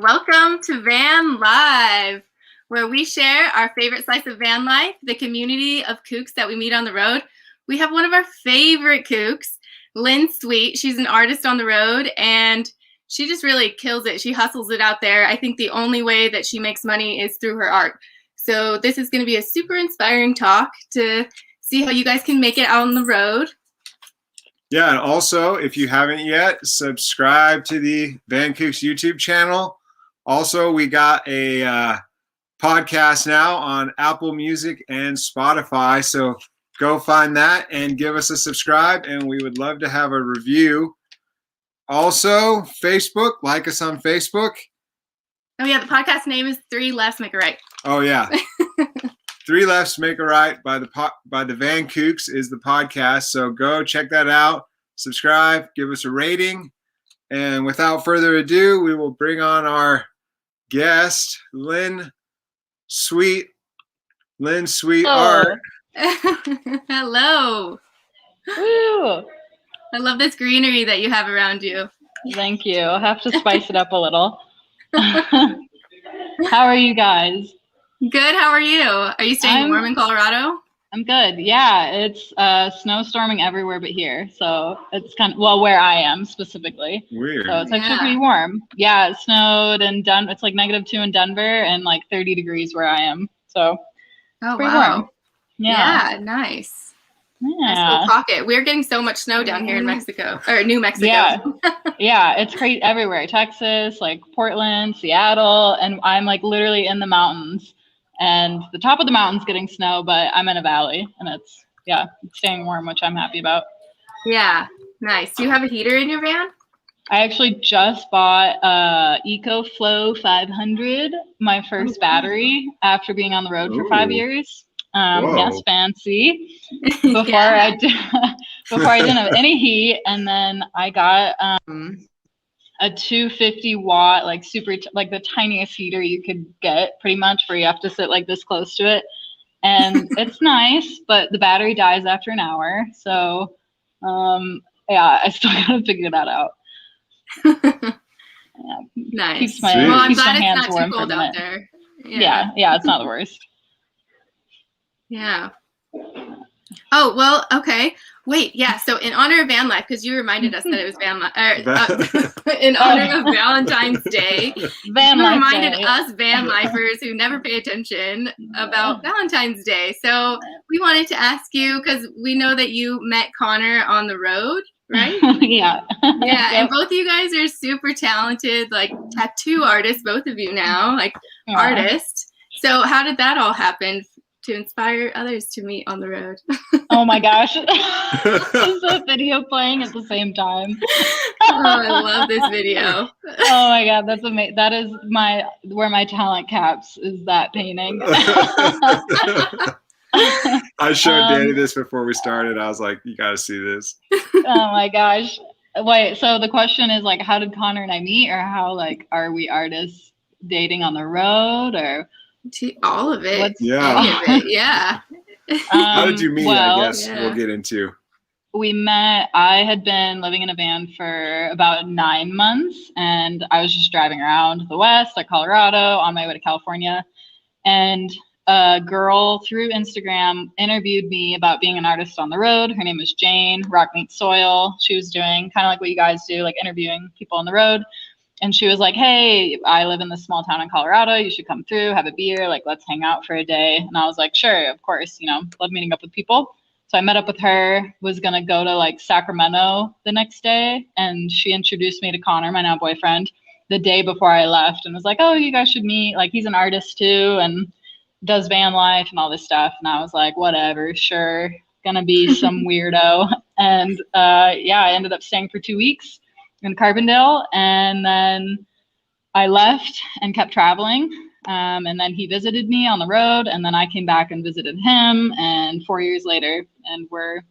Welcome to Van Live, where we share our favorite slice of van life, the community of kooks that we meet on the road. We have one of our favorite kooks, Lynn Sweet. She's an artist on the road, and she just really kills it. She hustles it out there. I think the only way that she makes money is through her art. So this is going to be a super inspiring talk to see how you guys can make it out on the road. Yeah, and also, if you haven't yet, subscribe to the Van Kooks YouTube channel. Also, we got a podcast now on Apple Music and Spotify, so go find that and give us a subscribe, and we would love to have a review. Also, Facebook, like us on Facebook. Oh yeah, the podcast name is Three Lefts Make a Right. Oh yeah. Three Lefts Make a Right by the Van Kooks is the podcast. So go check that out, subscribe, give us a rating. And without further ado, we will bring on our guest, Lynn Sweet Art. Hello. Woo! I love this greenery that you have around you. Thank you. I'll have to spice it up a little. How are you guys? Good. How are you? Are you staying warm in Colorado? I'm good. Yeah, it's snowstorming everywhere but here. So it's kind of, well, where I am specifically. Weird. So it's actually pretty warm. Yeah, it snowed in Denver. It's like -2 in Denver and like 30 degrees where I am. So oh, pretty wow. warm. Yeah, Nice. Yeah. Nice pocket. We're getting so much snow down here in Mexico, or New Mexico. Yeah. Yeah, it's crazy everywhere. Texas, like Portland, Seattle, and I'm like literally in the mountains. And the top of the mountain's getting snow, but I'm in a valley, and it's staying warm, which I'm happy about. Yeah, nice. Do you have a heater in your van? I actually just bought EcoFlow 500, my first battery, after being on the road for 5 years. Yes, fancy. Before I didn't have any heat, and then I got a 250 watt, like like the tiniest heater you could get, pretty much, where you have to sit like this close to it, and it's nice, but the battery dies after an hour. So, yeah, I still gotta figure that out. Nice. Keeps my I'm glad hands it's not warm too cold out there. Yeah, it's not the worst. Yeah. Oh, well, okay. Wait, yeah. So in honor of van life, because you reminded us that it was in honor of Valentine's Day, you reminded us van lifers who never pay attention about Valentine's Day. So we wanted to ask you, because we know that you met Connor on the road, right? Yeah. Yeah, and both of you guys are super talented, like tattoo artists, both of you now, like artists. So how did that all happen to inspire others to meet on the road? Oh my gosh. There's a video playing at the same time. Oh, I love this video. Oh my God, that's amazing. That is where my talent caps, is that painting. I showed Danny this before we started. I was like, you got to see this. Oh my gosh. Wait, so the question is like, how did Connor and I meet, or how, like, are we artists dating on the road, or all of it? Yeah. Any of it. Yeah. How did you meet? I guess we'll get into. We met, I had been living in a van for about 9 months, and I was just driving around the West, like Colorado, on my way to California. And a girl through Instagram interviewed me about being an artist on the road. Her name was Jane, Rock Meets Soil. She was doing kind of like what you guys do, like interviewing people on the road. And she was like, hey, I live in this small town in Colorado. You should come through, have a beer, like, let's hang out for a day. And I was like, sure, of course, love meeting up with people. So I met up with her, was going to go to like Sacramento the next day. And she introduced me to Connor, my now boyfriend, the day before I left, and was like, oh, you guys should meet. Like, he's an artist too, and does van life and all this stuff. And I was like, whatever, sure, gonna be some weirdo. And I ended up staying for 2 weeks in Carbondale, and then I left and kept traveling, and then he visited me on the road, and then I came back and visited him, and 4 years later, and we're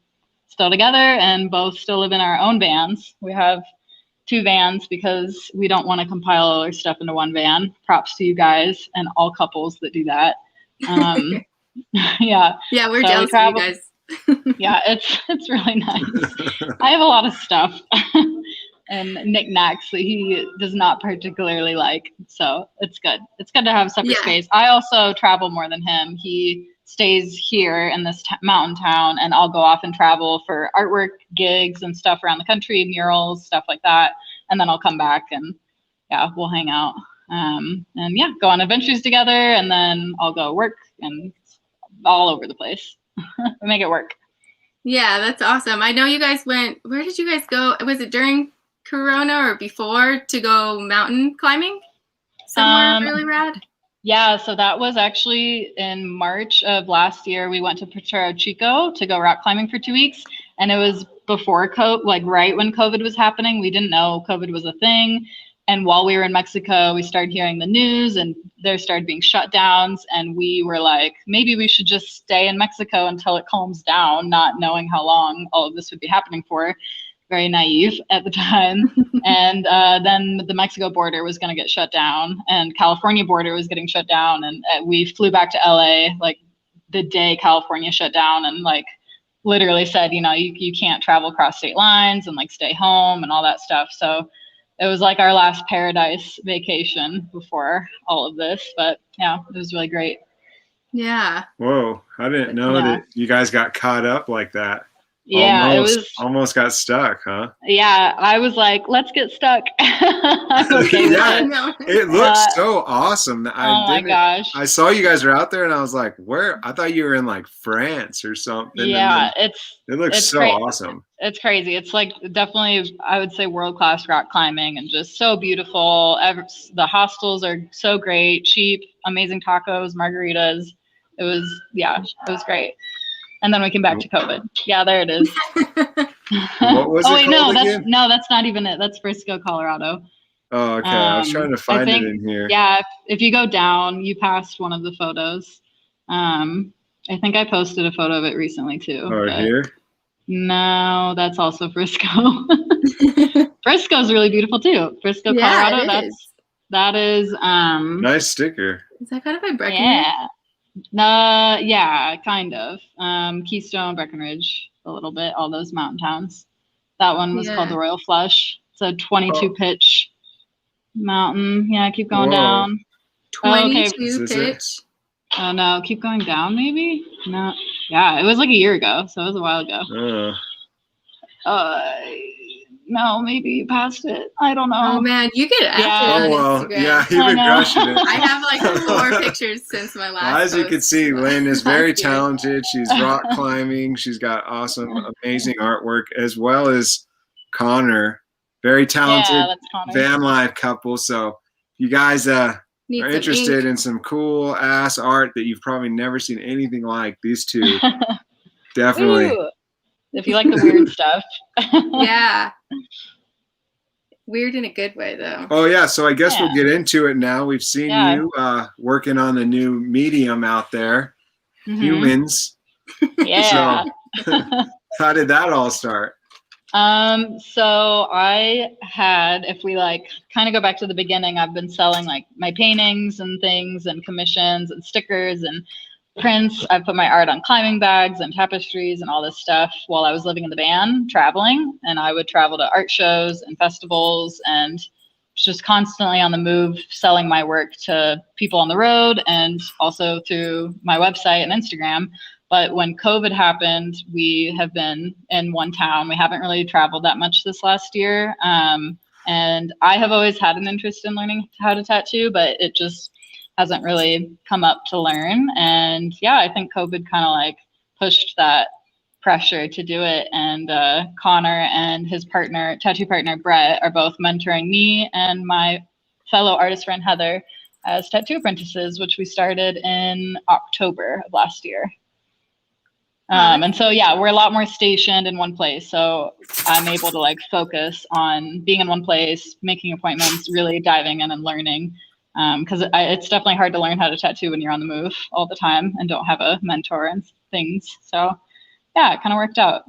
still together and both still live in our own vans. We have 2 vans because we don't want to compile all our stuff into one van. Props to you guys and all couples that do that. Yeah, we're jealous of you guys. Yeah, it's really nice. I have a lot of stuff. and knickknacks that he does not particularly like. So it's good. It's good to have separate Yeah. space. I also travel more than him. He stays here in this mountain town, and I'll go off and travel for artwork gigs and stuff around the country, murals, stuff like that. And then I'll come back and yeah, we'll hang out. And yeah, go on adventures together, and then I'll go work and all over the place. We make it work. Yeah, that's awesome. I know you guys went, where did you guys go? Was it during Corona or before to go mountain climbing? Somewhere really rad? Yeah, so that was actually in March of last year. We went to Puerto Chico to go rock climbing for 2 weeks. And it was before COVID, like right when COVID was happening. We didn't know COVID was a thing. And while we were in Mexico, we started hearing the news and there started being shutdowns. And we were like, maybe we should just stay in Mexico until it calms down, not knowing how long all of this would be happening for. Very naive at the time. And then the Mexico border was going to get shut down and California border was getting shut down. And we flew back to LA like the day California shut down and like literally said, you know, you can't travel across state lines and like stay home and all that stuff. So it was like our last paradise vacation before all of this, but yeah, it was really great. Yeah. Whoa, I didn't know that you guys got caught up like that. Yeah, almost got stuck, huh? Yeah, I was like, let's get stuck. I'm okay Yeah, with it. it looks so awesome. My gosh. I saw you guys were out there and I was like, where? I thought you were in like France or something. Yeah, it looks so awesome. It's crazy. It's like definitely, I would say, world-class rock climbing and just so beautiful. The hostels are so great, cheap, amazing tacos, margaritas. It was great. And then we came back to COVID. Yeah, there it is. What was it called again? That's not even it. That's Frisco, Colorado. Oh, okay. I was trying to find it in here. Yeah, if you go down, you passed one of the photos. I think I posted a photo of it recently too. Oh, here? No, that's also Frisco. Frisco's really beautiful too. Frisco, Colorado. That is nice sticker. Is that kind of by Breckenridge? Yeah. Yeah, kind of. Keystone, Breckenridge, a little bit, all those mountain towns. That one was called the Royal Flush. It's a 22 pitch mountain. Yeah, keep going down. 22 pitch. Oh no, keep going down maybe? No. Yeah, it was like a year ago, so it was a while ago. No, maybe you passed it. I don't know. Oh man, you get active on Instagram. Yeah, you've been crushing it. I have like 4 pictures since my last. Well, as you can see, Lynn is very talented. She's rock climbing. She's got awesome, amazing artwork, as well as Connor, very talented van life couple. So you guys are interested in some cool ass art that you've probably never seen anything like. These two, definitely. Ooh. If you like the weird stuff. Yeah. Weird in a good way, though. Oh, yeah. So I guess we'll get into it now. We've seen you working on the new medium out there, humans. Yeah. So how did that all start? So I had, if we like kind of go back to the beginning, I've been selling like my paintings and things and commissions and stickers and prints. I put my art on climbing bags and tapestries and all this stuff while I was living in the van, traveling. And I would travel to art shows and festivals and just constantly on the move, selling my work to people on the road and also through my website and Instagram. But when COVID happened, we have been in one town. We haven't really traveled that much this last year. And I have always had an interest in learning how to tattoo, but it just hasn't really come up to learn. And yeah, I think COVID kind of like pushed that pressure to do it. And Connor and his partner, tattoo partner, Brett, are both mentoring me and my fellow artist friend, Heather, as tattoo apprentices, which we started in October of last year. And so, yeah, we're a lot more stationed in one place. So I'm able to like focus on being in one place, making appointments, really diving in and learning. Because it's definitely hard to learn how to tattoo when you're on the move all the time and don't have a mentor and things. So yeah, it kind of worked out.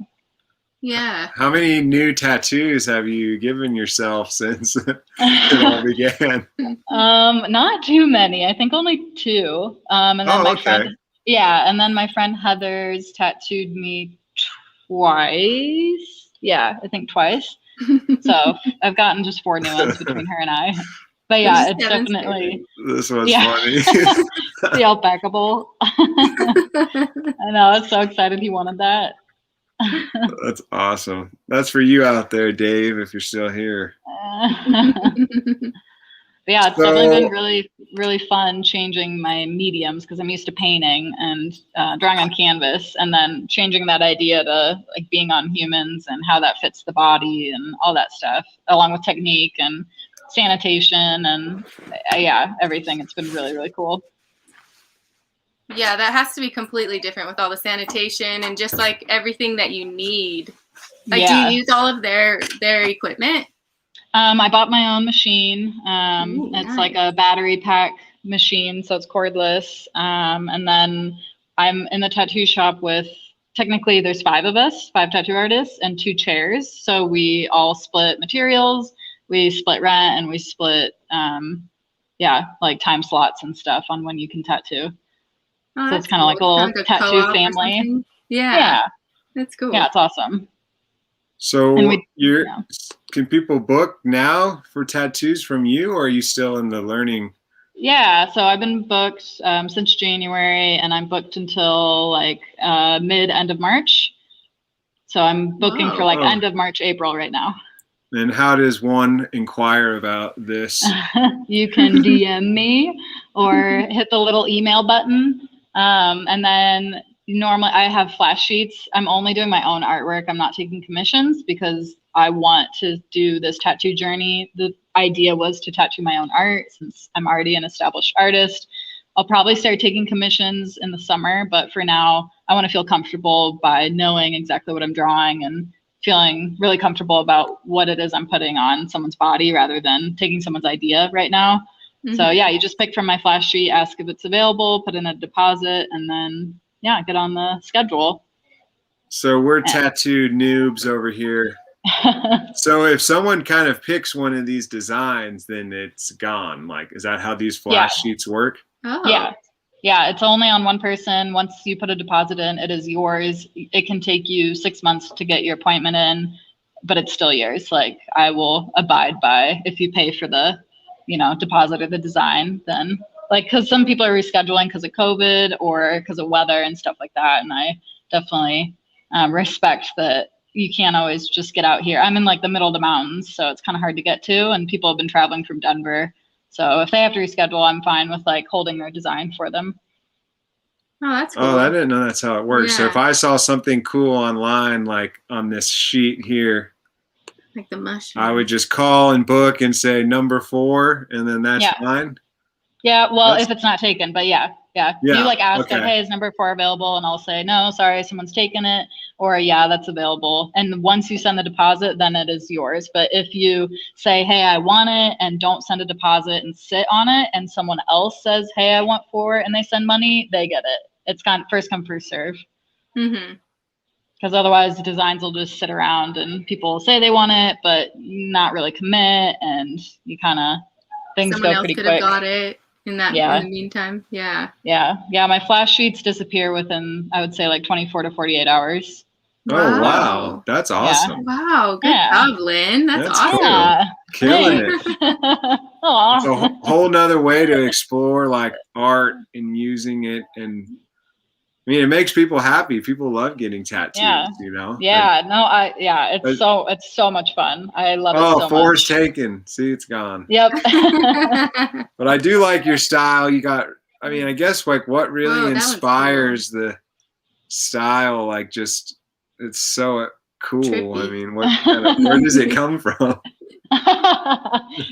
Yeah. How many new tattoos have you given yourself since it all began? Not too many. I think only 2. And then my friend, and then my friend Heather's tattooed me twice. Yeah, I think twice. So I've gotten just 4 new ones between her and I. But yeah, it's definitely. This one's funny. The alpaca bowl. I know. I was so excited he wanted that. That's awesome. That's for you out there, Dave, if you're still here. But yeah, it's definitely been really, really fun changing my mediums because I'm used to painting and drawing on canvas, and then changing that idea to like being on humans and how that fits the body and all that stuff, along with technique and sanitation and yeah, everything. It's been really, really cool. Yeah, that has to be completely different with all the sanitation and just like everything that you need. Like, do you use all of their equipment? I bought my own machine. Ooh, it's nice. like a battery pack machine, so it's cordless. And then I'm in the tattoo shop with, technically there's 5 of us, 5 tattoo artists and 2 chairs. So we all split materials, we split rent, and we split, like time slots and stuff on when you can tattoo. Oh, so it's kind of like a little tattoo family. Yeah. That's cool. Yeah, it's awesome. So can people book now for tattoos from you, or are you still in the learning? Yeah, so I've been booked since January, and I'm booked until like end of March. So I'm booking for like end of March, April right now. And how does one inquire about this? You can DM me or hit the little email button. And then normally I have flash sheets. I'm only doing my own artwork. I'm not taking commissions because I want to do this tattoo journey. The idea was to tattoo my own art since I'm already an established artist. I'll probably start taking commissions in the summer, but for now, I want to feel comfortable by knowing exactly what I'm drawing and feeling really comfortable about what it is I'm putting on someone's body rather than taking someone's idea right now. Mm-hmm. So yeah, you just pick from my flash sheet, ask if it's available, put in a deposit, and then get on the schedule. So we're tattoo noobs over here. So if someone kind of picks one of these designs, then it's gone. Like, is that how these flash sheets work? Oh. Yeah, it's only on one person. Once you put a deposit in, it is yours. It can take you 6 months to get your appointment in, but it's still yours. Like, I will abide by, if you pay for the, deposit or the design, then because some people are rescheduling because of COVID or because of weather and stuff like that. And I definitely respect that you can't always just get out here. I'm in like the middle of the mountains, so it's kind of hard to get to. And people have been traveling from Denver. So if they have to reschedule, I'm fine with like holding their design for them. Oh, that's cool. Oh, I didn't know that's how it works. Yeah. So if I saw something cool online, like on this sheet here, like the mushroom, I would just call and book and say number 4, and then that's fine. Yeah, well, if it's not taken, but yeah. You like ask, like, hey, is number 4 available? And I'll say, no, sorry, someone's taken it. Or yeah, that's available. And once you send the deposit, then it is yours. But if you say, hey, I want it, and don't send a deposit and sit on it, and someone else says, hey, I want 4, and they send money, they get it. It's kind of first come, first serve. Mm-hmm. Because otherwise the designs will just sit around and people will say they want it, but not really commit, and you kind of, things someone go pretty quick. Someone else could have got it in the meantime. Yeah, my flash sheets disappear within, I would say, like 24 to 48 hours. Oh, wow. That's awesome. Wow. Good job, Lynn. That's awesome. Cool. Killing it. It's a whole nother way to explore like art and using it. And I mean, it makes people happy. People love getting tattoos, Yeah, it's so much fun. I love it so much. 4's taken. See, it's gone. Yep. But I do like your style. You got, I mean, I guess like what really inspires the style, like just, it's so cool. Trippy. I mean, where does it come from?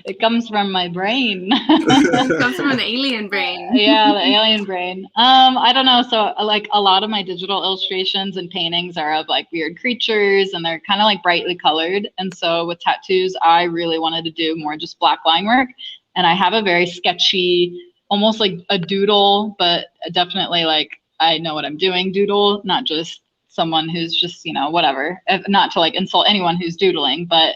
It comes from my brain. It comes from an alien brain. Yeah, the alien brain. I don't know. So like a lot of my digital illustrations and paintings are of like weird creatures, and they're kind of like brightly colored. And so with tattoos, I really wanted to do more just black line work. And I have a very sketchy, almost like a doodle, but definitely like I know what I'm doing doodle, not just someone who's just, whatever, not to like insult anyone who's doodling, but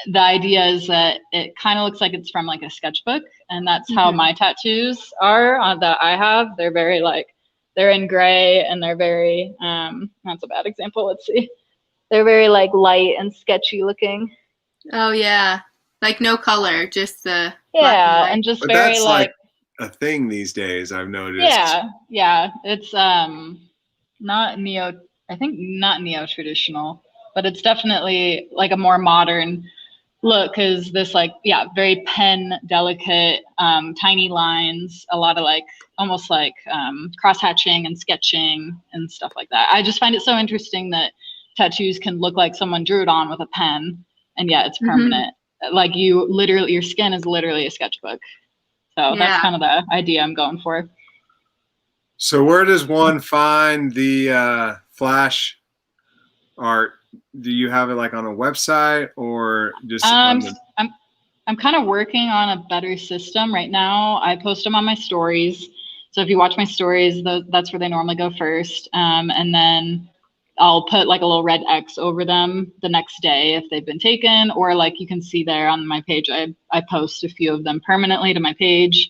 the idea is that it kind of looks like it's from like a sketchbook, and that's how my tattoos are that I have. They're very like, they're in gray, and they're very, that's a bad example. Let's see. They're very like light and sketchy looking. Oh yeah, like no color, just the black Yeah, and and just But very that's like a thing these days, I've noticed. yeah. It's not neo. I think not neo traditional, but it's definitely like a more modern look. Because this like very pen delicate, tiny lines, a lot of like almost like cross hatching and sketching and stuff like that. I just find it so interesting that tattoos can look like someone drew it on with a pen, and yet it's permanent. Like your skin is literally a sketchbook. So that's Yeah. kind of the idea I'm going for. So where does one find the flash art? Do you have it like on a website or just on the... I'm kind of working on a better system right now. I post them on my stories. So if you watch my stories, that's where they normally go first. And then I'll put like a little red X over them the next day if they've been taken, or like you can see there on my page, I post a few of them permanently to my page.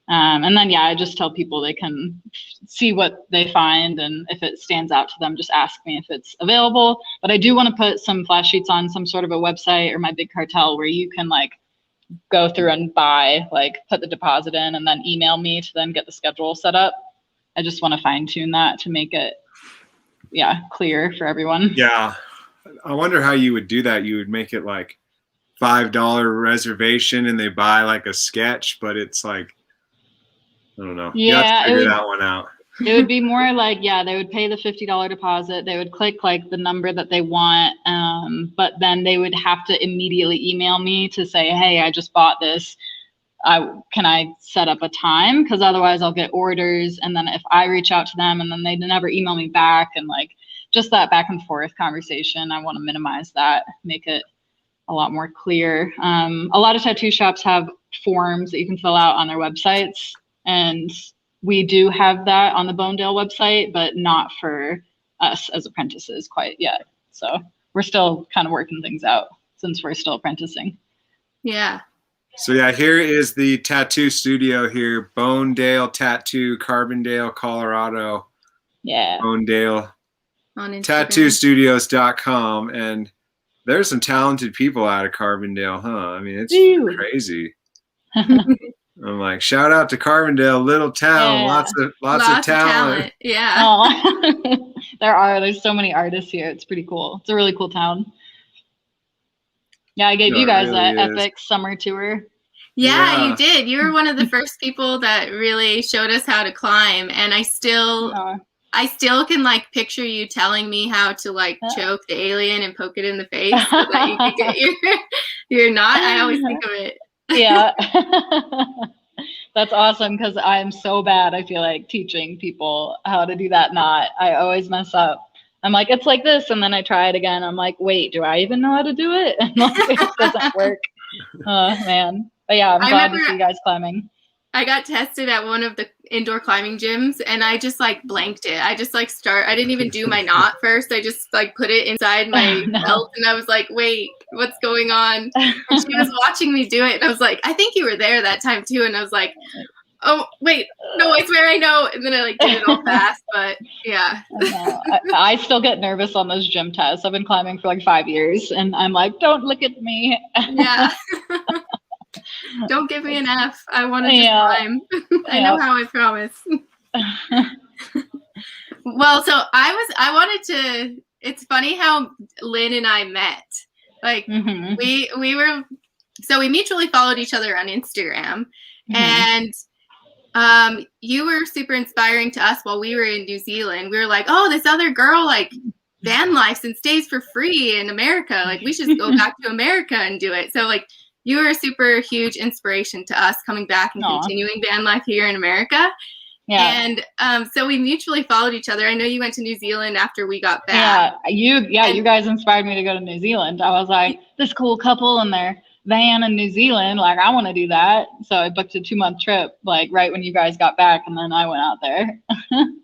And then, I just tell people they can see what they find. And if it stands out to them, just ask me if it's available. But I do want to put some flash sheets on some sort of a website or my big cartel where you can like go through and buy, like put the deposit in and then email me to then get the schedule set up. I just want to fine tune that to make it, clear for everyone. Yeah. I wonder how you would do that. You would make it like $5 reservation and they buy like a sketch, but it's like, I don't know. You have to figure that one out. It would be more like, they would pay the $50 deposit. They would click like the number that they want. But then they would have to immediately email me to say, hey, I just bought this. Can I set up a time? Because otherwise I'll get orders. And then if I reach out to them and then they never email me back, and like just that back and forth conversation, I want to minimize that, make it a lot more clear. A lot of tattoo shops have forms that you can fill out on their websites. And we do have that on the Bonedale website, but not for us as apprentices quite yet. So we're still kind of working things out since we're still apprenticing. Yeah. So here is the tattoo studio here, Bonedale Tattoo, Carbondale, Colorado. Yeah. Bonedale. On Instagram. Tattoostudios.com. And there's some talented people out of Carbondale, huh? I mean, it's crazy. I'm like, shout out to Carbondale, little town, lots of talent. Yeah. There's so many artists here. It's pretty cool. It's a really cool town. Yeah, I gave you guys that epic summer tour. Yeah, you did. You were one of the first people that really showed us how to climb, and I still can like picture you telling me how to like choke the alien and poke it in the face so that you could get your knot. I always think of it. Yeah. That's awesome, because I'm so bad, I feel like, teaching people how to do that knot. I always mess up. I'm like, it's like this, and then I try it again. I'm like, wait, do I even know how to do it? And like, it doesn't work. Oh man. But yeah, I'm glad to see you guys climbing. I got tested at one of the indoor climbing gyms, and I just like blanked it. I just like I didn't even do my knot first. I just like put it inside my belt, and I was like, wait, what's going on? And she was watching me do it, and I was like, I think you were there that time too. And I was like, oh wait, no, I swear I know. And then I like did it all fast, but yeah. I still get nervous on those gym tests. I've been climbing for like 5 years, and I'm like, don't look at me. Yeah. Don't give me an F. I want to just climb. I know how, I promise. Well, so I wanted to, it's funny how Lynn and I met. Like we mutually followed each other on Instagram, and you were super inspiring to us while we were in New Zealand. We were like, oh, this other girl like van lives and stays for free in America. Like we should go back to America and do it. So like you were a super huge inspiration to us coming back and continuing van life here in America. Yeah. And so we mutually followed each other. I know you went to New Zealand after we got back. You guys inspired me to go to New Zealand. I was like, this cool couple in their van in New Zealand, like I want to do that. So I booked a 2-month trip, like right when you guys got back, and then I went out there.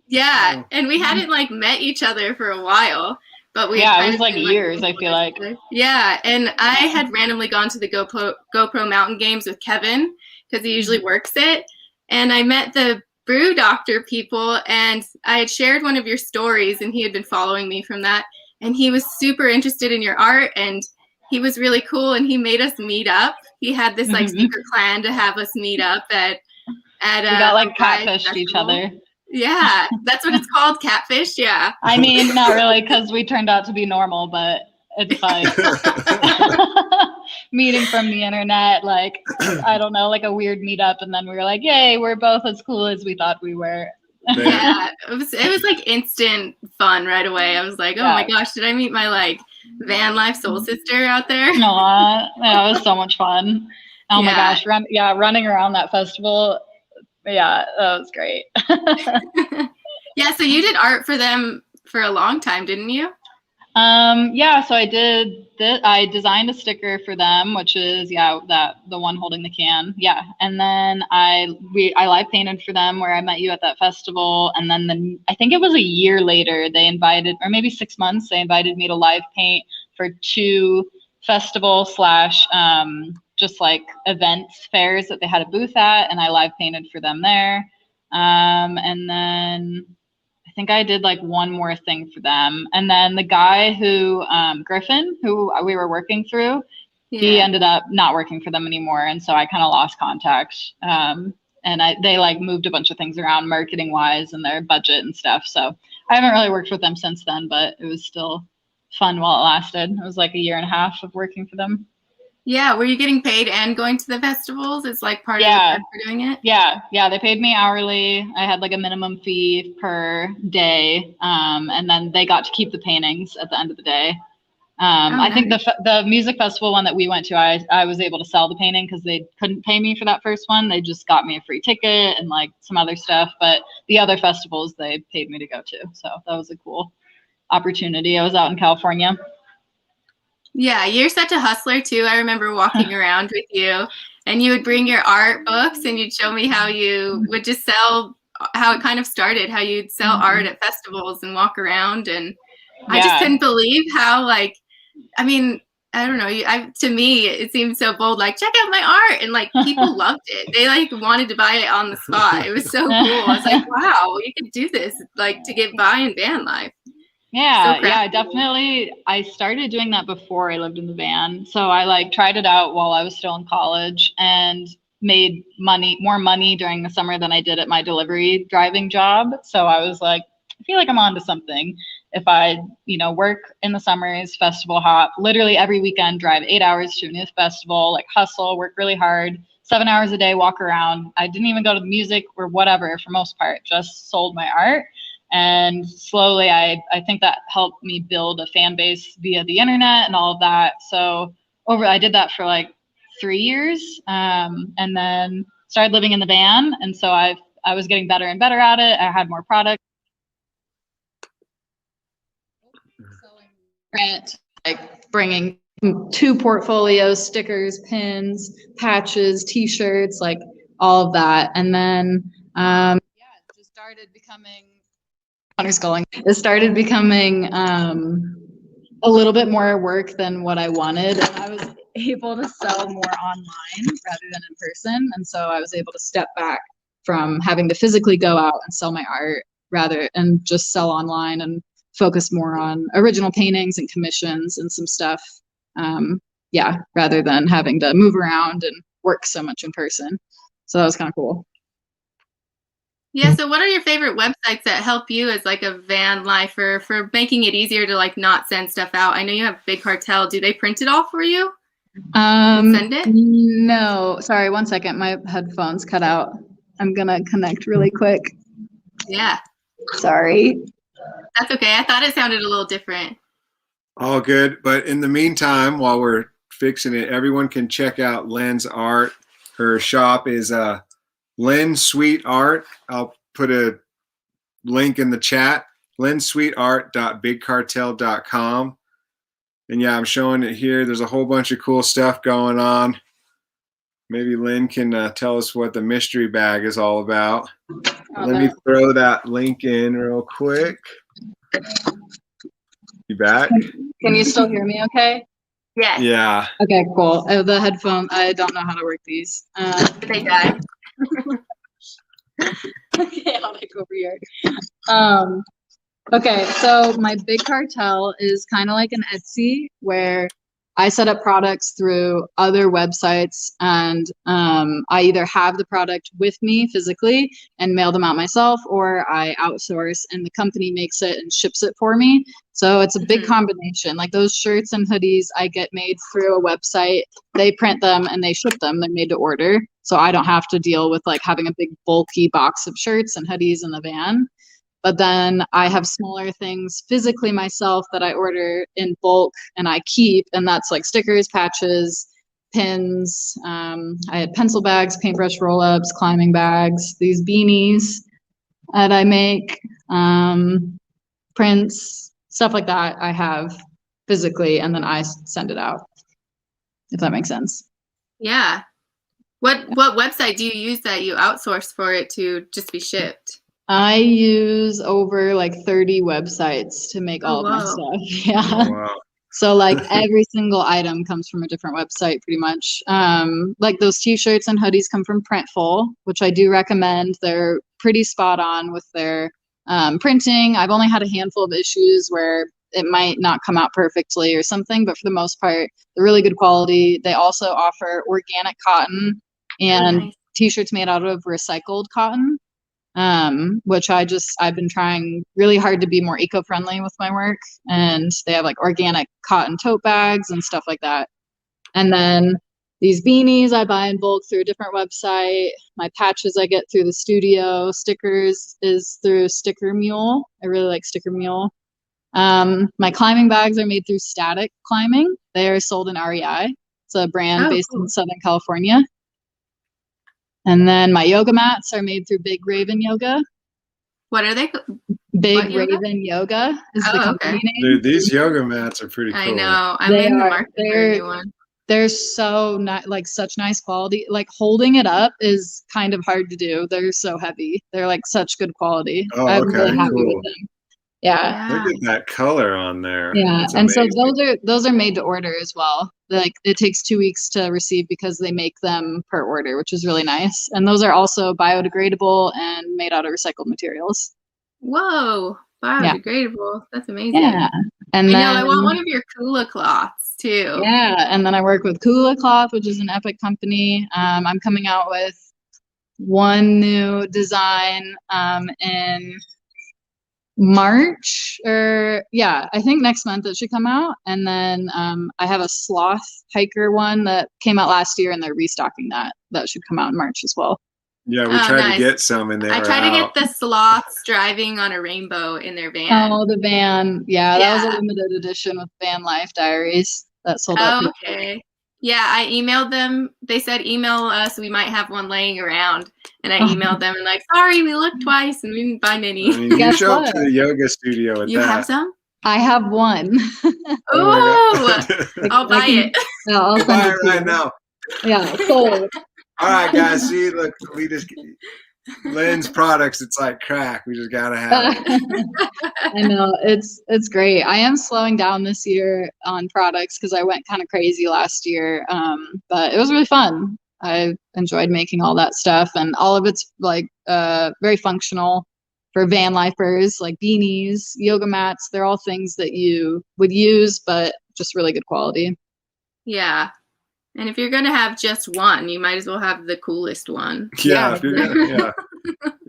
Yeah, and we hadn't like met each other for a while. But it was like years, I feel like. Yeah, and I had randomly gone to the GoPro Mountain Games with Kevin because he usually works it. And I met the Brew Doctor people, and I had shared one of your stories, and he had been following me from that. and he was super interested in your art, and he was really cool, and he made us meet up. He had this like secret plan to have us meet up at we got like catfished each other. Yeah, that's what it's called, catfish. Yeah. I mean, not really, because we turned out to be normal, but it's like meeting from the internet, like, I don't know, like a weird meetup, and then we were like, yay, we're both as cool as we thought we were. Yeah, it was like instant fun right away. I was like, oh my gosh, did I meet my like van life soul sister out there? Yeah, it was so much fun. Oh my gosh, running around that festival. Yeah, that was great. Yeah, so you did art for them for a long time, didn't you? Yeah, so I did I designed a sticker for them, which is the one holding the can. Yeah. And then I live painted for them where I met you at that festival. And then I think it was a year later they invited, or maybe 6 months, they invited me to live paint for 2 festival / just like events, fairs that they had a booth at, and I live painted for them there. And then I think I did like one more thing for them. And then the guy who, Griffin, who we were working through, he ended up not working for them anymore. And so I kind of lost contact. And they like moved a bunch of things around marketing wise and their budget and stuff. So I haven't really worked with them since then, but it was still fun while it lasted. It was like a 1.5 years of working for them. Yeah, were you getting paid and going to the festivals? It's like part of the work for doing it? Yeah, they paid me hourly. I had like a minimum fee per day, and then they got to keep the paintings at the end of the day. I think the music festival one that we went to, I was able to sell the painting because they couldn't pay me for that first one. They just got me a free ticket and like some other stuff. But the other festivals, they paid me to go to. So that was a cool opportunity. I was out in California. Yeah, you're such a hustler too. I remember walking around with you, and you would bring your art books and you'd show me how you would just sell, how it kind of started, how you'd sell art at festivals and walk around. And I just couldn't believe how, like, I mean, I don't know, to me, it seemed so bold, like, check out my art. And like, people loved it. They like wanted to buy it on the spot. It was so cool. I was like, wow, you could do this, like, to get by in van life. Yeah, definitely. I started doing that before I lived in the van. So I like tried it out while I was still in college and made more money during the summer than I did at my delivery driving job. So I was like, I feel like I'm onto something. If I, work in the summers, festival hop, literally every weekend, drive 8 hours to a new festival, like hustle, work really hard, 7 hours a day, walk around. I didn't even go to the music or whatever for most part, just sold my art. And slowly, I think that helped me build a fan base via the internet and all of that. So I did that for like 3 years, and then started living in the van. And so I was getting better and better at it. I had more products. Like bringing 2 portfolios, stickers, pins, patches, T-shirts, like all of that. And then it just started becoming. It started becoming a little bit more work than what I wanted, and I was able to sell more online rather than in person. And so I was able to step back from having to physically go out and sell my art and just sell online and focus more on original paintings and commissions and some stuff. Rather than having to move around and work so much in person. So that was kind of cool. Yeah, so what are your favorite websites that help you as like a van lifer for making it easier to like not send stuff out? I know you have Big Cartel. Do they print it all for you? Send it? No, sorry, 1 second. My headphones cut out. I'm gonna connect really quick. Yeah. Sorry. That's okay. I thought it sounded a little different. All good. But in the meantime, while we're fixing it, everyone can check out Lynn's art. Her shop is Lynn Sweet Art. I'll put a link in the chat. LynnSweetArt.BigCartel.com. And yeah, I'm showing it here. There's a whole bunch of cool stuff going on. Maybe Lynn can tell us what the mystery bag is all about. Let me throw that link in real quick. You back? Can you still hear me okay? Yes. Yeah. Okay, cool. The headphone, I don't know how to work these. They die. Okay, I'll like over here. Okay, so my big cartel is kind of like an Etsy where I set up products through other websites, and I either have the product with me physically and mail them out myself, or I outsource and the company makes it and ships it for me. So it's a big combination. Like those shirts and hoodies I get made through a website. They print them and they ship them. They're made to order. So I don't have to deal with like having a big bulky box of shirts and hoodies in the van. But then I have smaller things physically myself that I order in bulk and I keep, and that's like stickers, patches, pins. I had pencil bags, paintbrush roll-ups, climbing bags, these beanies that I make, prints, stuff like that I have physically, and then I send it out, if that makes sense. Yeah. What website do you use that you outsource for it to just be shipped? I use over like 30 websites to make all of my stuff. Yeah. Oh, wow. So like every single item comes from a different website pretty much. Like those t-shirts and hoodies come from Printful, which I do recommend. They're pretty spot on with their printing. I've only had a handful of issues where it might not come out perfectly or something, but for the most part, they're really good quality. They also offer organic cotton and t-shirts made out of recycled cotton. Which I've been trying really hard to be more eco-friendly with my work, and they have like organic cotton tote bags and stuff like that. And then these beanies I buy in bulk through a different website. My patches I get through the studio. Stickers is through Sticker Mule. I really like Sticker Mule. My climbing bags are made through Static Climbing. They are sold in REI. It's a brand based in Southern California. And then my yoga mats are made through Big Raven Yoga. What are they? Big Raven Yoga is the company name. Dude, these yoga mats are pretty cool. I know. I'm in the market for a new one. They're so like such nice quality. Like holding it up is kind of hard to do. They're so heavy. They're like such good quality. Oh, I'm okay, really happy cool. with them. Yeah. Look at that color on there. Yeah, and so those are made to order as well. Like it takes 2 weeks to receive because they make them per order, which is really nice. And those are also biodegradable and made out of recycled materials. Whoa, biodegradable. Yeah. That's amazing. Yeah, and I then know I want one of your Kula cloths too. Yeah, and then I work with Kula Cloth, which is an Epic company. I'm coming out with one new design in March, or I think next month it should come out. And then I have a sloth hiker one that came out last year, and they're restocking that. That should come out in March as well. Yeah, we tried to get some in there. I tried to get the sloths driving on a rainbow in their van. Oh, the van. Yeah, that was a limited edition with Van Life Diaries that sold out. Okay. Yeah, I emailed them. They said email us. We might have one laying around. And I emailed them and like, sorry, we looked twice and we didn't find any. I mean, you show up to the yoga studio with You have some? I have one. Oh, I'll buy it. No, I'll buy it right now. Yeah, sold. All right, guys. See, look, Lynn's products. It's like crack. We just gotta have it. I know it's great. I am slowing down this year on products because I went kind of crazy last year. But it was really fun. I enjoyed making all that stuff, and all of it's like very functional for van lifers, like beanies, yoga mats. They're all things that you would use, but just really good quality. Yeah. And if you're going to have just one, you might as well have the coolest one. Yeah. If you're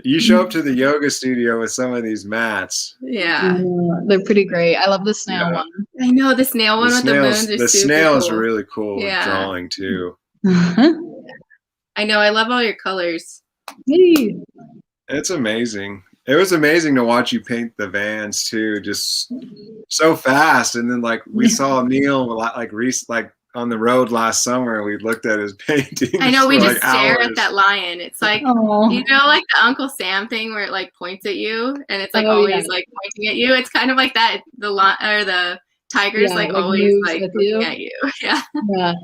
you show up to the yoga studio with some of these mats. Yeah. They're pretty great. I love the snail one. I know the snail one with the moons is the super snail cool. is really cool drawing too. I know. I love all your colors. It's amazing. It was amazing to watch you paint the vans too, just so fast. And then like we saw Neil like on the road last summer, we looked at his paintings. I know, we just stare hours. at that lion. It's like, you know, like the Uncle Sam thing where it like points at you and it's like always like pointing at you. It's kind of like that. The tiger's like always like looking at you. Yeah.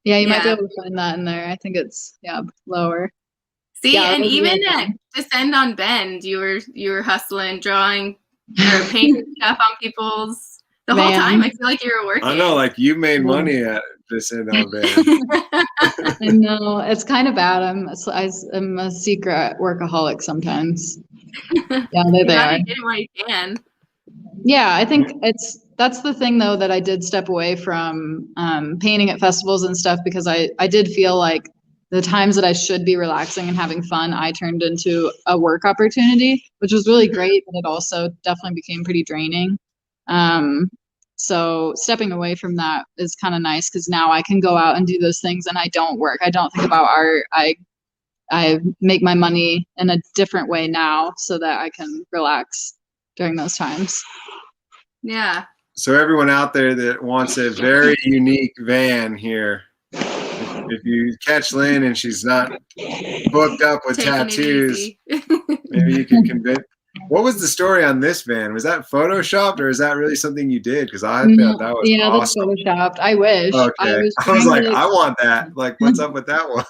You might be able to find that in there. I think it's lower. See, and even at Descend on Bend, you were hustling, drawing, or painting stuff on people's the whole time. I feel like you were working. I know, like you made money at Descend on Bend. I know, it's kind of bad. I'm a secret workaholic sometimes. Yeah, they are. You get it while you can. Yeah, I think that's the thing though that I did step away from painting at festivals and stuff because I did feel like the times that I should be relaxing and having fun, I turned into a work opportunity, which was really great, but it also definitely became pretty draining. So stepping away from that is kind of nice because now I can go out and do those things and I don't work. I don't think about art. I make my money in a different way now so that I can relax during those times. Yeah. So everyone out there that wants a very unique van here, if you catch Lynn and she's not booked up with Taking tattoos, maybe you can convince. What was the story on this van? Was that photoshopped or is that really something you did? Because I thought that was yeah, awesome. that's photoshopped. I wish. Okay. I was like, I want that. Like, what's up with that one?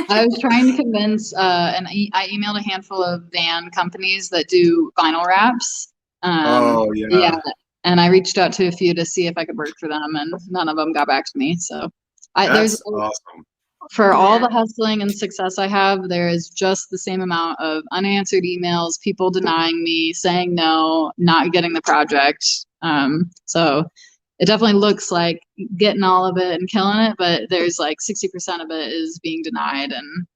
I was trying to convince, and I emailed a handful of van companies that do vinyl wraps. Oh, yeah. Yeah. And I reached out to a few to see if I could work for them, and none of them got back to me. So That's awesome. For all the hustling and success I have, there is just the same amount of unanswered emails, people denying me, saying no, not getting the project. So it definitely looks like getting all of it and killing it, but there's like 60% of it is being denied and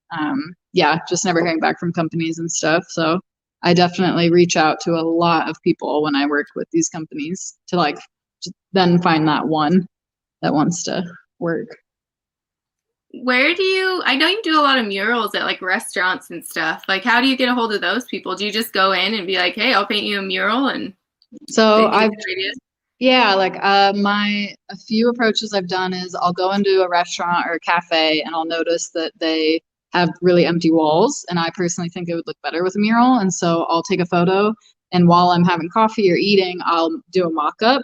just never hearing back from companies and stuff. So I definitely reach out to a lot of people when I work with these companies to like then find that one that wants to work. I know you do a lot of murals at like restaurants and stuff. Like, how do you get a hold of those people? Do you just go in and be like, hey, I'll paint you a mural? And so a few approaches I've done is I'll go into a restaurant or a cafe and I'll notice that they have really empty walls. And I personally think it would look better with a mural. And so I'll take a photo and while I'm having coffee or eating, I'll do a mock-up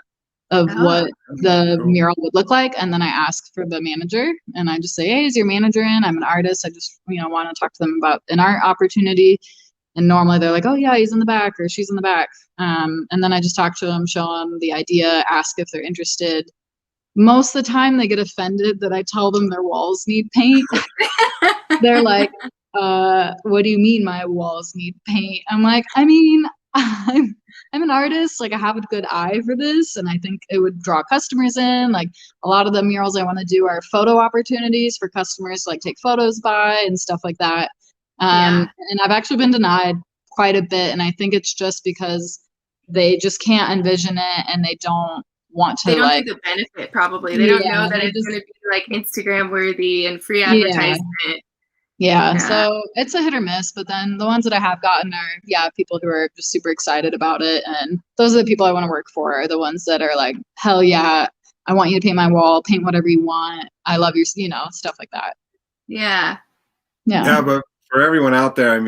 of what the mural would look like. And then I ask for the manager and I just say, hey, is your manager in? I'm an artist. I just, want to talk to them about an art opportunity. And normally they're like, oh yeah, he's in the back or she's in the back. And then I just talk to them, show them the idea, ask if they're interested. Most of the time they get offended that I tell them their walls need paint. They're like, what do you mean my walls need paint? I'm like, I'm an artist, like I have a good eye for this and I think it would draw customers in. Like a lot of the murals I want to do are photo opportunities for customers to like take photos by and stuff like that. And I've actually been denied quite a bit and I think it's just because they just can't envision it and they don't want to. They don't see the benefit probably. They don't know that it's going to be like Instagram worthy and free advertisement. Yeah, so it's a hit or miss, but then the ones that I have gotten are, people who are just super excited about it. And those are the people I want to work for, are the ones that are like, hell yeah, I want you to paint my wall, paint whatever you want. I love your, stuff like that. Yeah. Yeah, but for everyone out there,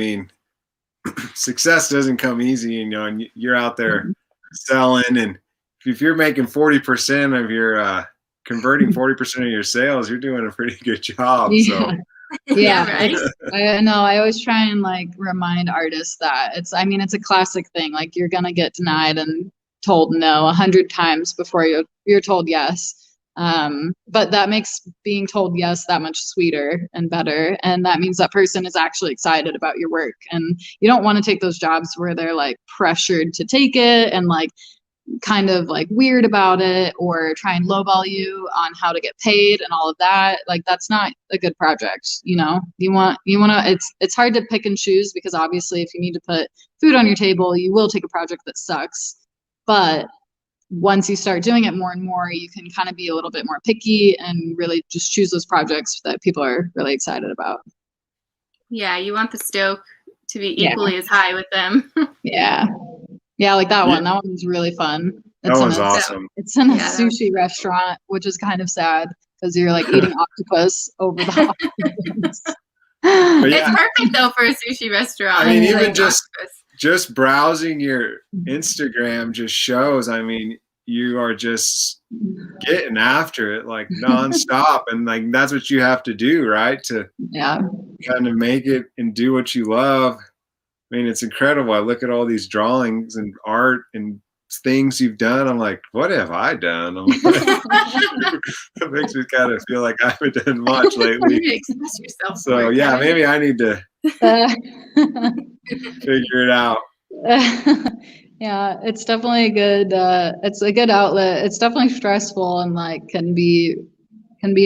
success doesn't come easy, and you're out there selling. And if you're making 40% of your, converting 40% of your sales, you're doing a pretty good job. So. Yeah, right. I know. I always try and like remind artists that it's a classic thing. Like you're gonna get denied and told no 100 times before you're told yes. But that makes being told yes that much sweeter and better. And that means that person is actually excited about your work. And you don't want to take those jobs where they're like pressured to take it and like kind of like weird about it or try and lowball you on how to get paid and all of that. Like that's not a good project. You want to, it's hard to pick and choose because obviously if you need to put food on your table, you will take a project that sucks. But once you start doing it more and more, you can kind of be a little bit more picky and really just choose those projects that people are really excited about. Yeah. You want the stoke to be equally as high with them. Yeah, like that one. That one was really fun. That one's awesome. It's in a sushi restaurant, which is kind of sad because you're like eating octopus over the octopus. It's perfect though for a sushi restaurant. Even just browsing your Instagram just shows, you are just getting after it like nonstop. And like, that's what you have to do, right? To kind of make it and do what you love. It's incredible. I look at all these drawings and art and things you've done. I'm like, what have I done? It makes me kind of feel like I haven't done much lately. Express yourself. So maybe I need to figure it out. Yeah, it's definitely a good it's a good outlet. It's definitely stressful and like can be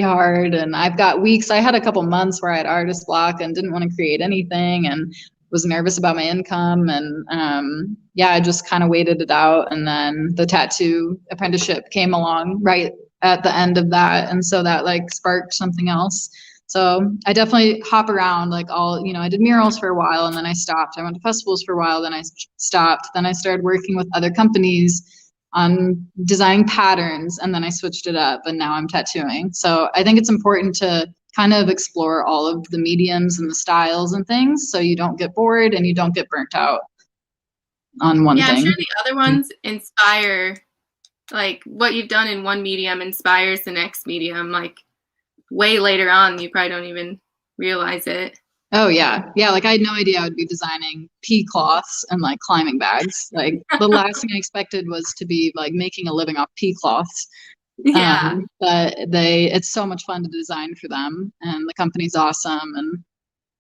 hard. And I've got weeks, I had a couple months where I had artist block and didn't want to create anything and was nervous about my income. And yeah, I just kind of waited it out. And then the tattoo apprenticeship came along right at the end of that. And so that like sparked something else. So I definitely hop around like I did murals for a while and then I stopped. I went to festivals for a while, then I stopped. Then I started working with other companies on designing patterns and then I switched it up and now I'm tattooing. So I think it's important to kind of explore all of the mediums and the styles and things so you don't get bored and you don't get burnt out on one Yeah, I'm thing. sure the other ones inspire, like what you've done in one medium inspires the next medium, like way later on. You probably don't even realize it. Oh yeah. Yeah, like I had no idea I would be designing pea cloths and like climbing bags. Like the last thing I expected was to be like making a living off pea cloths. Yeah. But it's so much fun to design for them and the company's awesome and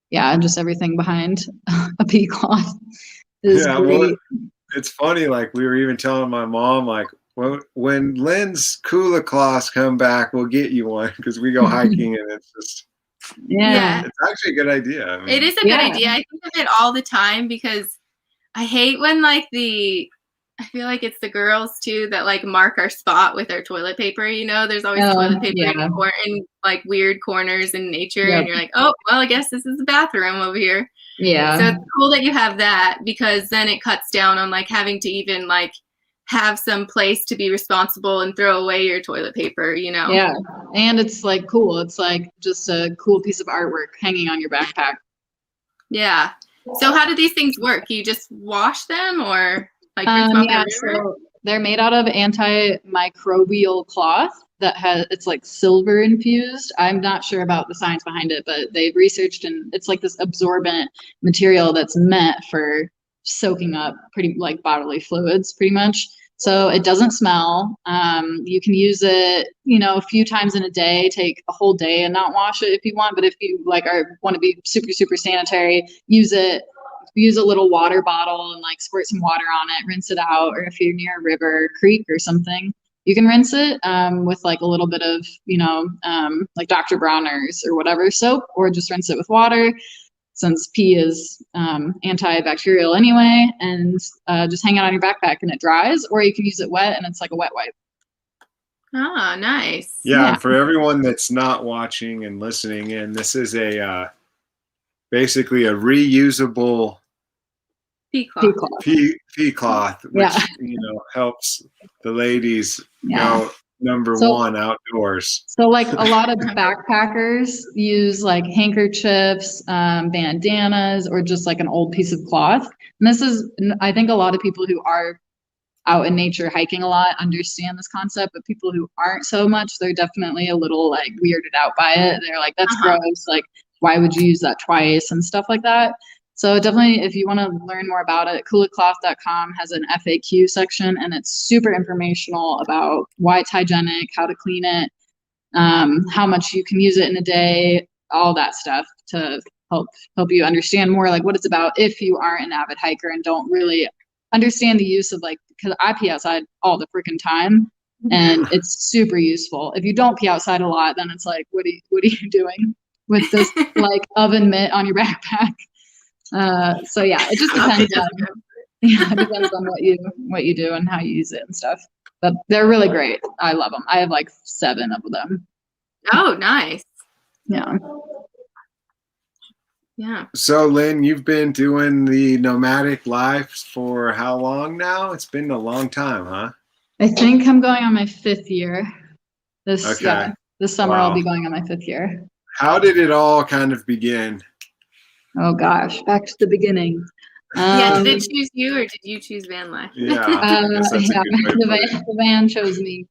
yeah, just everything behind a pea cloth is Yeah, well, great. it's funny. Like we were even telling my mom, like, well, when Lynn's Kula cloths come back, we'll get you one because we go hiking and it's just, Yeah. it's actually a good idea. I mean, It is a good idea. I think of it all the time because I hate when I feel like it's the girls too that like mark our spot with our toilet paper. There's always toilet paper in like weird corners in nature, and you're like, oh, well, I guess this is the bathroom over here. Yeah. So it's cool that you have that because then it cuts down on like having to even like have some place to be responsible and throw away your toilet paper. Yeah. And it's like cool. It's like just a cool piece of artwork hanging on your backpack. Yeah. So how do these things work? You just wash them or like so they're made out of antimicrobial cloth it's like silver infused. I'm not sure about the science behind it, but they've researched and it's like this absorbent material that's meant for soaking up pretty like bodily fluids pretty much. So it doesn't smell. You can use it, a few times in a day, take a whole day and not wash it if you want. But if you like want to be super, super sanitary, use a little water bottle and like squirt some water on it, rinse it out. Or if you're near a river or creek or something, you can rinse it with like a little bit of, like Dr. Bronner's or whatever soap, or just rinse it with water since pee is antibacterial anyway, and just hang it on your backpack and it dries, or you can use it wet and it's like a wet wipe. Oh, nice. Yeah, and for everyone that's not watching and listening in, this is basically a reusable pea cloth. Pea cloth, which helps the ladies go number one outdoors. So like a lot of backpackers use like handkerchiefs, bandanas, or just like an old piece of cloth. And I think a lot of people who are out in nature hiking a lot understand this concept, but people who aren't so much, they're definitely a little like weirded out by it. They're like, that's gross. Like, why would you use that twice and stuff like that? So definitely, if you want to learn more about it, kulacloth.com has an FAQ section, and it's super informational about why it's hygienic, how to clean it, how much you can use it in a day, all that stuff to help you understand more like what it's about if you aren't an avid hiker and don't really understand the use of like, because I pee outside all the freaking time, and it's super useful. If you don't pee outside a lot, then it's like, what are you doing with this like oven mitt on your backpack? So yeah, it just depends it depends on what you do and how you use it and stuff. But they're really great. I love them. I have like 7 of them. Oh, nice. Yeah. Yeah. So Lynn, you've been doing the nomadic life for how long now? It's been a long time, huh? I think I'm going on my 5th year. This summer I'll be going on my 5th year. How did it all kind of begin? Oh gosh, back to the beginning. Did it choose you or did you choose van life? The van chose me.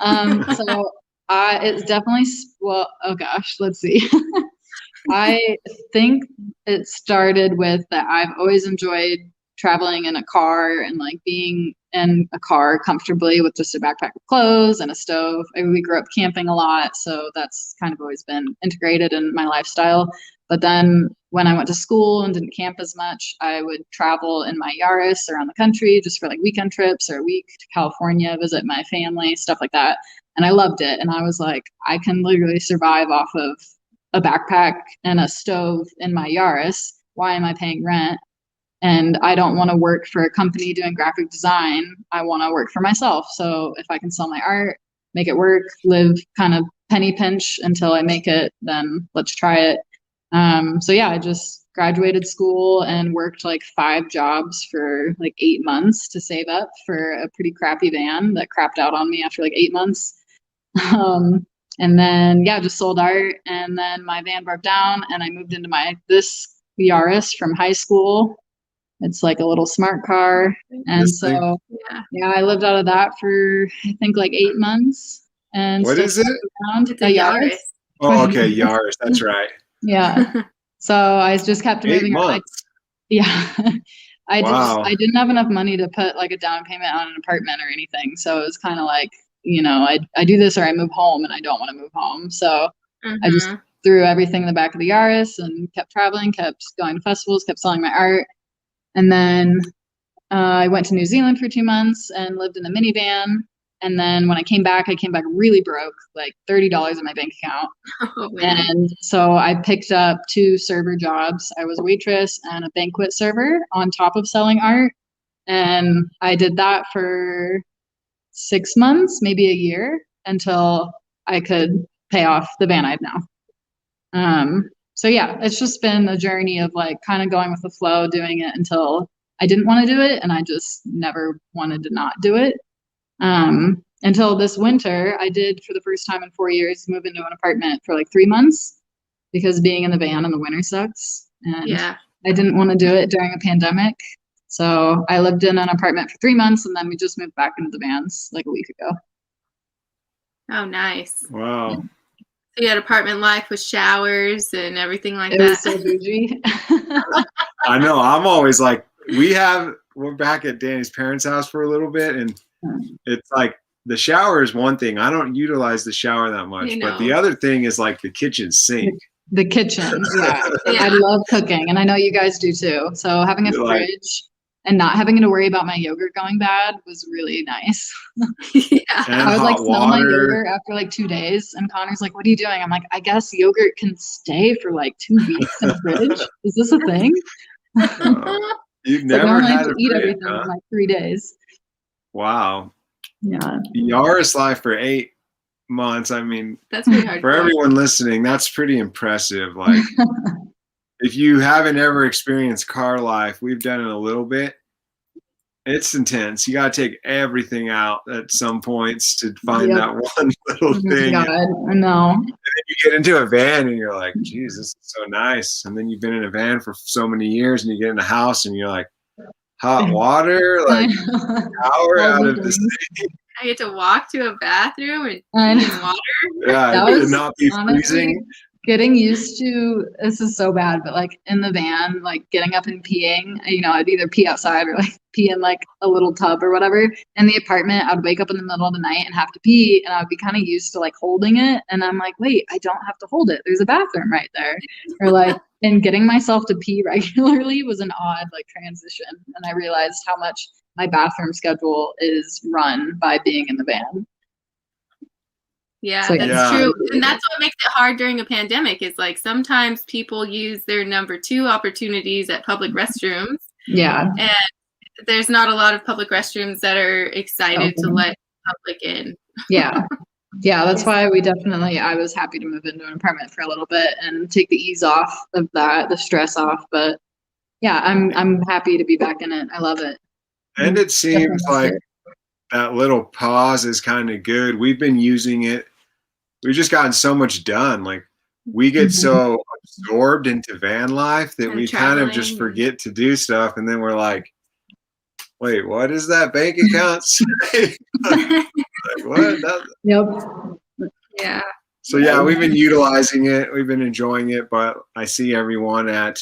So it's definitely, oh gosh, let's see. I think it started with that I've always enjoyed traveling in a car and like being in a car comfortably with just a backpack of clothes and a stove. We grew up camping a lot, so that's kind of always been integrated in my lifestyle. But then when I went to school and didn't camp as much, I would travel in my Yaris around the country just for like weekend trips or a week to California, visit my family, stuff like that. And I loved it. And I was like, I can literally survive off of a backpack and a stove in my Yaris. Why am I paying rent? And I don't want to work for a company doing graphic design. I want to work for myself. So if I can sell my art, make it work, live kind of penny pinch until I make it, then let's try it. So yeah, I just graduated school and worked like 5 jobs for like 8 months to save up for a pretty crappy van that crapped out on me after like 8 months. And then, yeah, just sold art. And then my van broke down and I moved into this Yaris from high school. It's like a little smart car. And so, yeah, I lived out of that for, I think, like 8 months. And what is it? It's a Yaris. Oh, okay. Yaris. That's right. Yeah. So I just kept 8 moving. months. Yeah. Wow. I didn't have enough money to put like a down payment on an apartment or anything. So it was kind of like, I do this or I move home, and I don't want to move home. So I just threw everything in the back of the Yaris and kept traveling, kept going to festivals, kept selling my art. And then I went to New Zealand for 2 months and lived in a minivan. And then when I came back really broke, like $30 in my bank account. Oh, man. And so I picked up 2 server jobs. I was a waitress and a banquet server on top of selling art. And I did that for 6 months, maybe a year, until I could pay off the van I have now. So yeah, it's just been a journey of like kind of going with the flow, doing it until I didn't want to do it, and I just never wanted to not do it. Until this winter, I did, for the first time in 4 years, move into an apartment for like 3 months, because being in the van in the winter sucks. And Yeah. I didn't want to do it during a pandemic. So I lived in an apartment for 3 months, and then we just moved back into the vans like a week ago. Oh, nice. Wow. So you had apartment life with showers and everything like It that. was so bougie. I know. I'm always like, we're back at Danny's parents' house for a little bit, and it's like the shower is one thing. I don't utilize the shower that much, but the other thing is like the kitchen sink. The kitchen, yeah. I love cooking, and I know you guys do too. So having a fridge and not having to worry about my yogurt going bad was really nice. Yeah. And I would like smell my water. yogurt after like 2 days, and Connor's like, "What are you doing?" I'm like, "I guess yogurt can stay for like 2 weeks in the fridge. Is this a thing?" You've I never only had have to a eat fridge, everything huh? in like 3 days. Wow. Yeah. Yaris life for 8 months. I mean, That's pretty hard. for everyone listening, that's pretty impressive. Like, if you haven't ever experienced car life, we've done it a little bit. It's intense. You got to take everything out at some points to find that one little thing. God, I know. And then you get into a van and you're like, geez, this is so nice. And then you've been in a van for so many years, and you get in a house and you're like, hot water, like shower out of the city. I get to walk to a bathroom and pee in water. Yeah, that it was not be honestly freezing. getting used to. This is so bad, but like in the van, like getting up and peeing, I'd either pee outside or like pee in like a little tub or whatever. In the apartment, I'd wake up in the middle of the night and have to pee, and I'd be kind of used to like holding it, and I'm like, wait, I don't have to hold it. There's a bathroom right there. Or like, and getting myself to pee regularly was an odd like transition, and I realized how much my bathroom schedule is run by being in the van. Yeah, So, that's true. And that's what makes it hard during a pandemic, is like sometimes people use their number 2 opportunities at public restrooms. Yeah. And there's not a lot of public restrooms that are excited to let public in. Yeah. Yeah, that's why I was happy to move into an apartment for a little bit and take the ease off of that, the stress off. But yeah, I'm happy to be back in it. I love it. And it seems like that little pause is kind of good. We've been using it. We've just gotten so much done. Like, we get so absorbed into van life that we kind of just forget to do stuff. And then we're like, wait, what does that bank account say? Like, what? Yep. Yeah. So yeah, we've been utilizing it. We've been enjoying it. But I see everyone at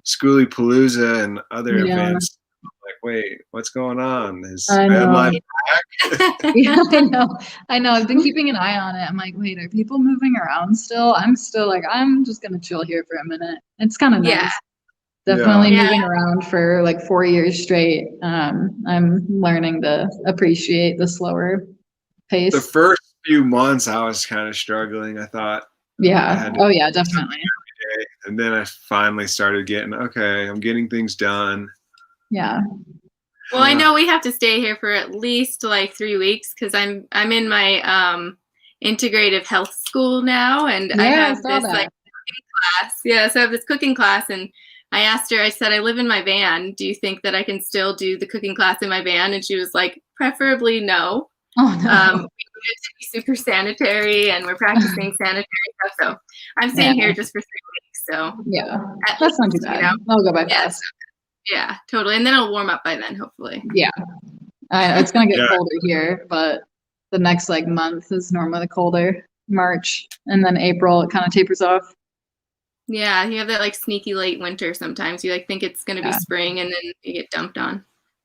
Schoolie Palooza and other events. I'm like, wait, what's going on? Is I van know. life Yeah, I know. I've been keeping an eye on it. I'm like, wait, are people moving around still? I'm still like, I'm just gonna chill here for a minute. It's kind of Yeah. nice. Definitely Yeah. moving around for like 4 years straight. I'm learning to appreciate the slower the pace. first few months I was kind of struggling. I thought I Yeah. had to Oh yeah, definitely. day, and then I finally started getting okay, I'm getting things done. Yeah. Well, I know we have to stay here for at least like 3 weeks because I'm in my integrative health school now, and I Yeah, I have saw this that. like class. Yeah, so I have this cooking class, and I asked her. I said, I live in my van. Do you think that I can still do the cooking class in my van? And she was like, preferably no. Oh no. We need it to be super sanitary, and we're practicing sanitary stuff. So I'm Yeah. staying here just for 3 weeks. So Yeah. at That's not too least, bad. That'll go by yeah, fast. yeah, totally. And then it'll warm up by then, hopefully. Yeah. It's gonna get Yeah. colder here, but the next like month is normally the colder. March and then April it kind of tapers off. Yeah, you have that like sneaky late winter sometimes. You like think it's gonna be Yeah. spring and then you get dumped on.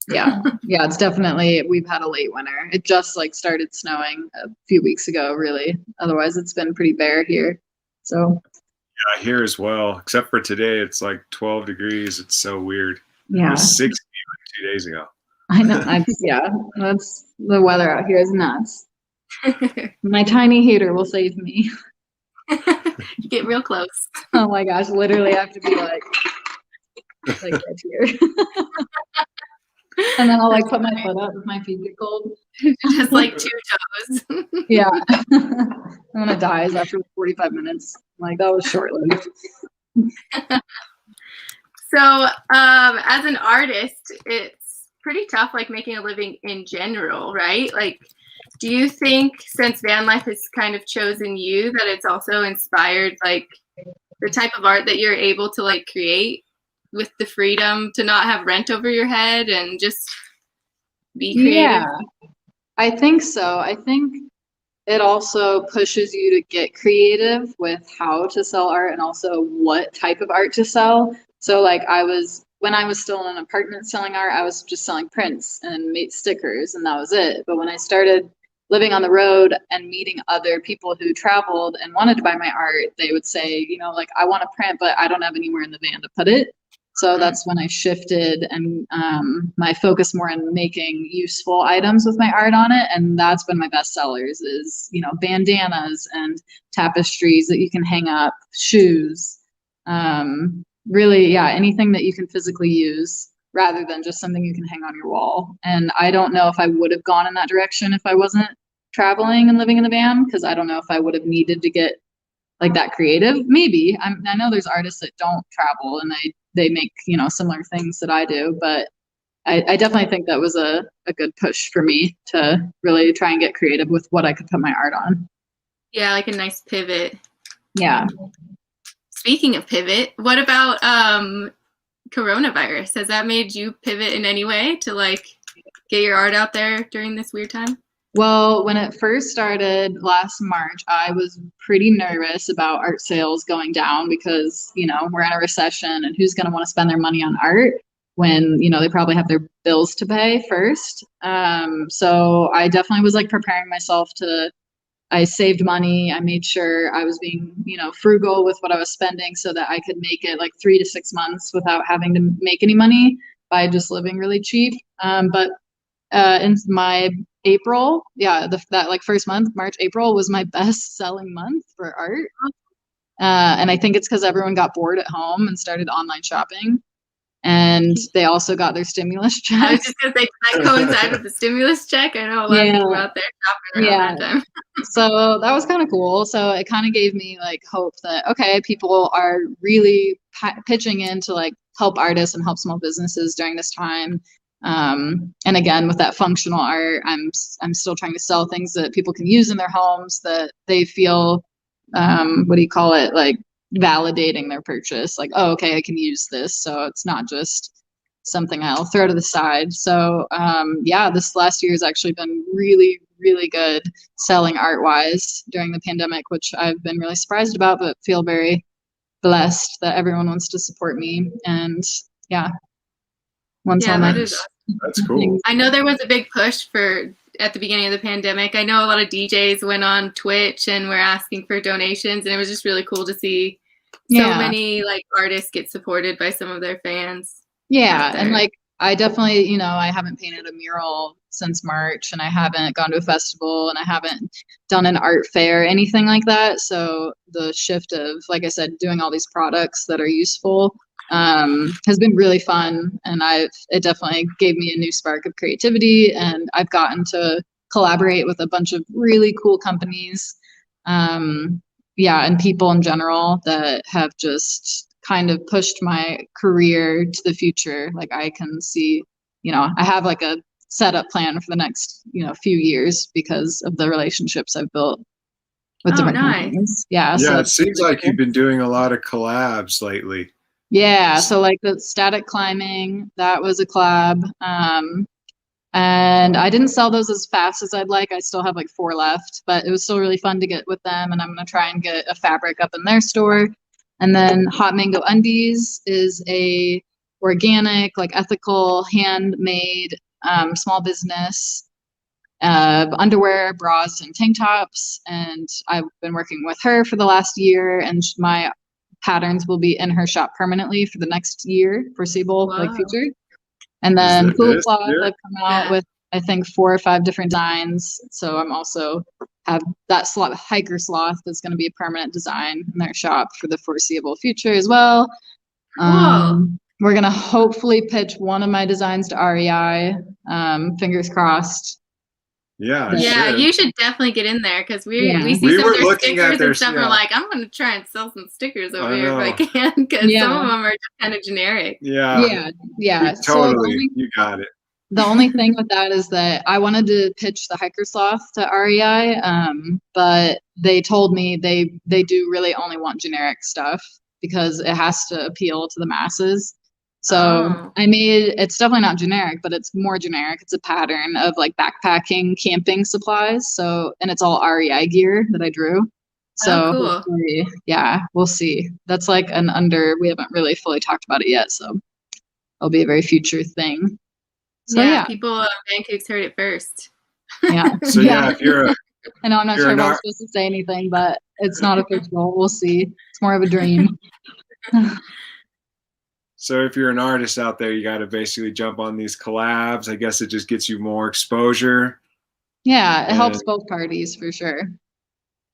Yeah. Yeah, it's definitely we've had a late winter. It just like started snowing a few weeks ago, really. Otherwise it's been pretty bare here. So Yeah, here as well, except for today it's like 12 degrees. It's so weird. It yeah, was 60 like 2 days ago. I know. That's the weather out here is nuts. My tiny heater will save me. You get real close. Oh my gosh, literally I have to be like right here. And then I'll like put my foot up if my feet get cold. Just like 2 toes. Yeah. And then it dies after 45 minutes. I'm like, that was short-lived. So, as an artist, it's pretty tough, like making a living in general, right? Like, do you think since van life has kind of chosen you, that it's also inspired like the type of art that you're able to like create with the freedom to not have rent over your head and just be creative? Yeah, I think so. I think it also pushes you to get creative with how to sell art and also what type of art to sell. So like when I was still in an apartment selling art, I was just selling prints and made stickers and that was it. But when I started living on the road and meeting other people who traveled and wanted to buy my art, they would say, you know, like I want to print, but I don't have anywhere in the van to put it. So that's when I shifted and my focus more on making useful items with my art on it. And that's been my best sellers is, you know, bandanas and tapestries that you can hang up, shoes, really, yeah, anything that you can physically use rather than just something you can hang on your wall. And I don't know if I would have gone in that direction if I wasn't traveling and living in the van, because I don't know if I would have needed to get like that creative. Maybe I know there's artists that don't travel and they make, you know, similar things that I do, but I definitely think that was a good push for me to really try and get creative with what I could put my art on. Yeah, like a nice pivot. Yeah. Speaking of pivot, what about coronavirus? Has that made you pivot in any way to like get your art out there during this weird time? Well, when it first started last March, I was pretty nervous about art sales going down because, you know, we're in a recession and who's going to want to spend their money on art when, you know, they probably have their bills to pay first. So I definitely was like preparing myself I saved money. I made sure I was being, you know, frugal with what I was spending so that I could make it like 3 to 6 months without having to make any money by just living really cheap. But in my April, yeah, that like first month, March, April was my best selling month for art. And I think it's because everyone got bored at home and started online shopping. And they also got their stimulus checks. I was just gonna say, that coincide with the stimulus check. I know a lot of people out there shopping around that time. So that was kind of cool. So it kind of gave me like hope that, okay, people are really pitching in to like help artists and help small businesses during this time. And again, with that functional art, I'm still trying to sell things that people can use in their homes that they feel, what do you call it? Like validating their purchase. Like, oh, okay, I can use this. So it's not just something I'll throw to the side. So yeah, this last year has actually been really, really good selling art wise during the pandemic, which I've been really surprised about, but feel very blessed that everyone wants to support me. And yeah. Yeah, that is awesome. That's cool. I know there was a big push at the beginning of the pandemic. I know a lot of DJs went on Twitch and were asking for donations, and it was just really cool to see so many like artists get supported by some of their fans. Yeah, and like I definitely, you know, I haven't painted a mural since March, and I haven't gone to a festival, and I haven't done an art fair, anything like that. So the shift of, like I said, doing all these products that are useful has been really fun, and it definitely gave me a new spark of creativity, and I've gotten to collaborate with a bunch of really cool companies, and people in general that have just kind of pushed my career to the future. Like I can see, you know, I have like a setup plan for the next, you know, few years because of the relationships I've built with different companies. Yeah. Yeah, so it seems really like cool. You've been doing a lot of collabs lately. Yeah. So like the static climbing, that was a collab. And I didn't sell those as fast as I'd like. I still have like 4 left, but it was still really fun to get with them. And I'm going to try and get a fabric up in their store. And then Hot Mango Undies is a organic, like ethical, handmade, small business underwear, bras, and tank tops. And I've been working with her for the last year, and my patterns will be in her shop permanently for the next year, foreseeable like future. And then Cool Cloth, I've come out with, I think, 4 or 5 different designs. So I'm also have that hiker sloth that's going to be a permanent design in their shop for the foreseeable future as well. We're going to hopefully pitch one of my designs to REI. Fingers crossed. Yeah, you should definitely get in there because we some see of their stickers and stuff. And we're like, I'm going to try and sell some stickers over here if I can, because some of them are just kind of generic. Yeah. Totally, you got it. The only thing with that is that I wanted to pitch the hiker sloth to REI, but they told me they do really only want generic stuff because it has to appeal to the masses. So it's definitely not generic, but it's more generic. It's a pattern of like backpacking, camping supplies. So, and it's all REI gear that I drew. So cool. We'll see. That's like we haven't really fully talked about it yet. So it'll be a very future thing. So people Van Cooks heard it first. Yeah. So if you're I know I'm not sure if I'm supposed to say anything, but it's not official. We'll see. It's more of a dream. So if you're an artist out there, you got to basically jump on these collabs. I guess it just gets you more exposure. Yeah, it helps both parties for sure.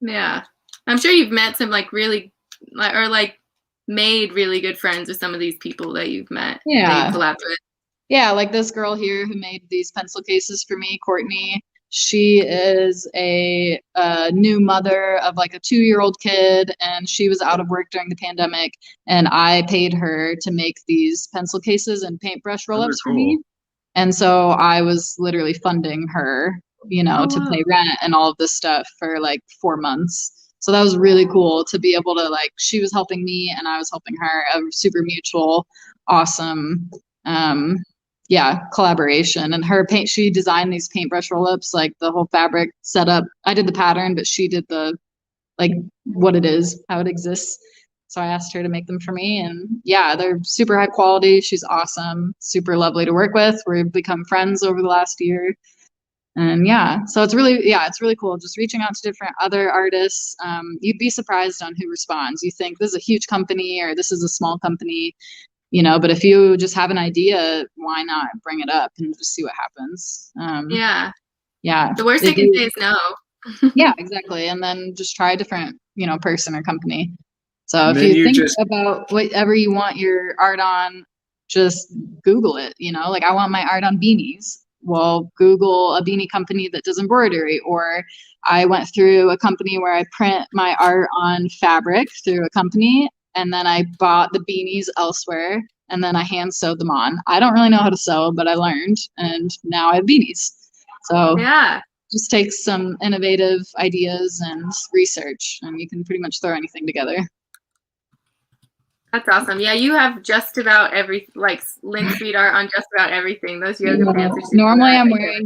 Yeah. I'm sure you've met some like really made really good friends with some of these people that you've met. Yeah. That you've collabed with. Yeah, like this girl here who made these pencil cases for me, Courtney. She is a new mother of like a 2-year-old kid, and she was out of work during the pandemic, and I paid her to make these pencil cases and paintbrush roll-ups for me. And so I was literally funding her, to pay rent and all of this stuff for like 4 months. So that was really cool to be able to she was helping me and I was helping her. A super mutual, awesome collaboration. And she designed these paintbrush roll-ups, like the whole fabric setup. I did the pattern, but she did the what it is, how it exists. So I asked her to make them for me, and they're super high quality. She's awesome, super lovely to work with. We've become friends over the last year. And so it's really cool just reaching out to different other artists. You'd be surprised on who responds. You think this is a huge company or this is a small company, but if you just have an idea, why not bring it up and just see what happens? The worst they can say is no. Yeah, exactly. And then just try a different, person or company. So if you think about whatever you want your art on, just Google it, I want my art on beanies. Well, Google a beanie company that does embroidery. Or I went through a company where I print my art on fabric through a company, and then I bought the beanies elsewhere, and then I hand sewed them on. I don't really know how to sew, but I learned, and now I have beanies. So just take some innovative ideas and research, and you can pretty much throw anything together. That's awesome. Yeah, you have just about link street art on just about everything. Those yoga pants are super normally I'm wearing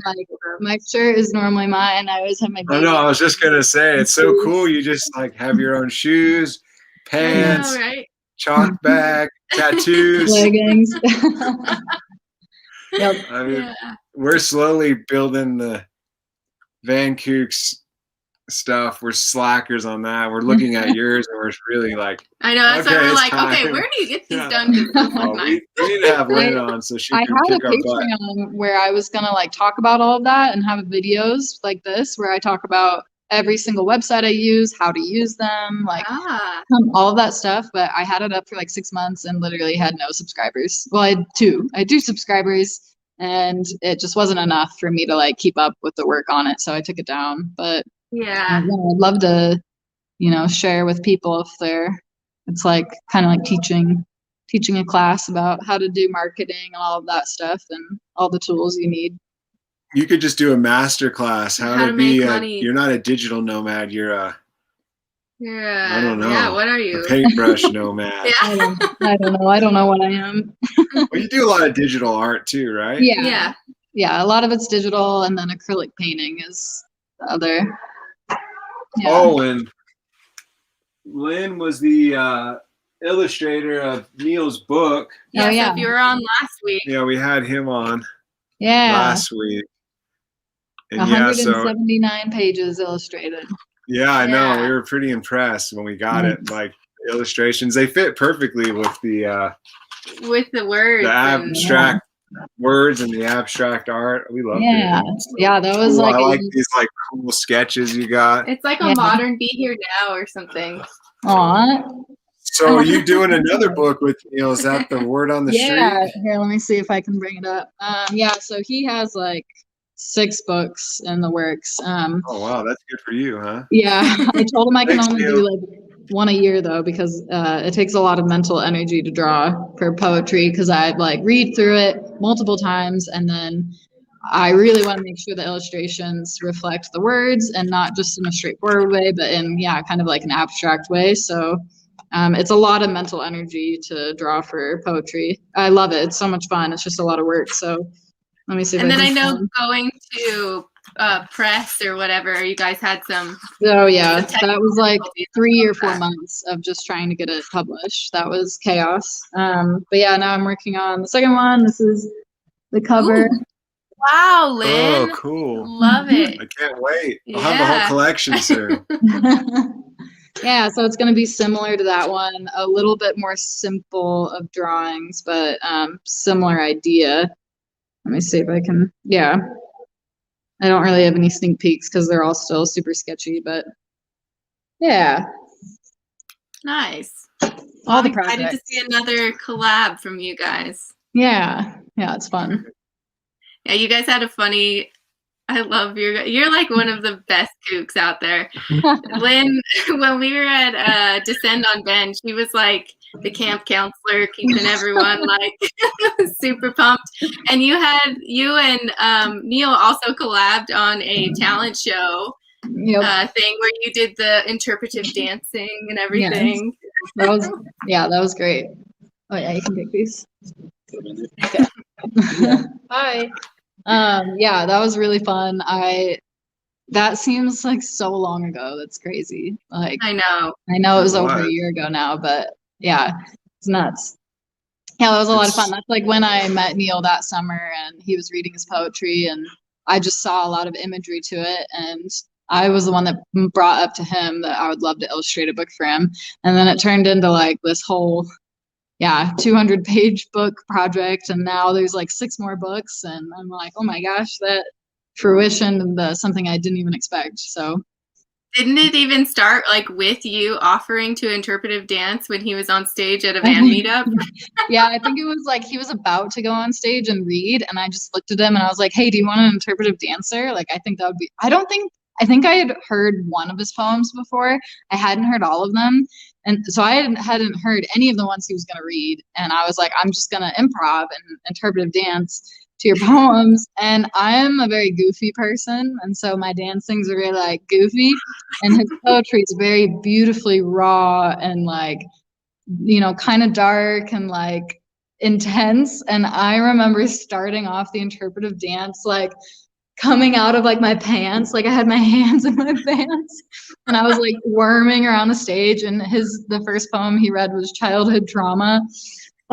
my shirt is normally mine. I always have my I know, I was just gonna say it's so cool. You just have your own shoes, pants, chalk bag, tattoos, leggings. Yep. I mean, Yeah. we're slowly building the Van Kooks stuff. We're slackers on that. We're looking at yours, and we're really like, I know. That's why okay, we're it's like, okay, time. where do you get these Yeah. done? 'Cause those look Oh, nice. we need to have Lynn on so she I can had a kick our butt. Patreon where I was gonna like talk about all of that and have videos like this where I talk about every single website I use, how to use them, like Ah, all of that stuff. But I had it up for like 6 months and literally had no subscribers. Well, I had two. I had 2 subscribers, and it just wasn't enough for me to like keep up with the work on it. So I took it down. But yeah. I'd love to, share with people if it's like kind of like teaching a class about how to do marketing and all of that stuff and all the tools you need. You could just do a master class How to make money. You're not a digital nomad. You're a, Yeah. I don't know. Yeah. What are a you? paintbrush nomad. Yeah. I don't know. I don't know what I am. Well, you do a lot of digital art too, right? Yeah. Yeah. A lot of it's digital, and then acrylic painting is the other. Yeah. Oh, and Lynn was the illustrator of Neil's book. Yeah. Oh, So yeah. if you were on last week, Yeah, we had him on Yeah. last week. And yeah, so 179 pages illustrated. yeah, I know. Yeah. We were pretty impressed when we got it. Like illustrations, they fit perfectly with the words. abstract words and the abstract art. We loved Yeah. it. So Yeah, that was cool. like I like these like cool sketches you got. It's like a modern Be Here Now or something. Aw. So are you doing another book with Neil? Is that the word on the Yeah. street? Here, let me see if I can bring it up. Yeah, so he has like 6 books in the works. Oh wow, that's good for you, huh? Yeah, I told him I can Thanks, only Neil. do like one a year though, because it takes a lot of mental energy to draw for poetry, because I like read through it multiple times, and then I really want to make sure the illustrations reflect the words and not just in a straightforward way, but in kind of like an abstract way. So it's a lot of mental energy to draw for poetry. I love it. It's so much fun. It's just a lot of work. So let me see. And then I know going to press or whatever, you guys had some. Oh yeah, that was like 3 or 4 months of just trying to get it published. That was chaos. But yeah, now I'm working on the second one. This is the cover. Ooh. Wow, Lynn. Oh, cool. Love it. I can't wait. I'll have the whole collection soon. Yeah, so it's going to be similar to that one, a little bit more simple of drawings, but similar idea. Let me see if I can, I don't really have any sneak peeks because they're all still super sketchy, but yeah. Nice. All the I'm excited to projects. see another collab from you guys. Yeah, it's fun. Yeah, you guys had a funny. I love you're like one of the best kooks out there. Lynn, when we were at Descend on Ben, she was like the camp counselor, keeping everyone like super pumped. And you and Neil also collabed on a talent show thing where you did the interpretive dancing and everything. Yes. That was great. Oh yeah, you can take these. Okay. Hi. Yeah, that was really fun. That seems like so long ago. That's crazy. Like I know it was over a year ago now, but yeah, it's nuts. Yeah, that was a lot of fun. That's like when I met Neil that summer, and he was reading his poetry, and I just saw a lot of imagery to it, and I was the one that brought up to him that I would love to illustrate a book for him, and then it turned into like this whole 200-page book project, and now there's like 6 more books, and I'm like, oh my gosh, that fruition and something I didn't even expect. So didn't it even start like with you offering to interpretive dance when he was on stage at a van meetup? Yeah, I think it was like he was about to go on stage and read, and I just looked at him and I was like, hey, do you want an interpretive dancer? Like, I think that would be, I think I had heard one of his poems before. I hadn't heard all of them. And so I hadn't heard any of the ones he was going to read. And I was like, I'm just going to improv and interpretive dance to your poems. And I am a very goofy person. And so my dancings are really like goofy. And his poetry is very beautifully raw and like, kind of dark and like intense. And I remember starting off the interpretive dance, like coming out of like my pants, like I had my hands in my pants, and I was like worming around the stage. And the first poem he read was Childhood Trauma.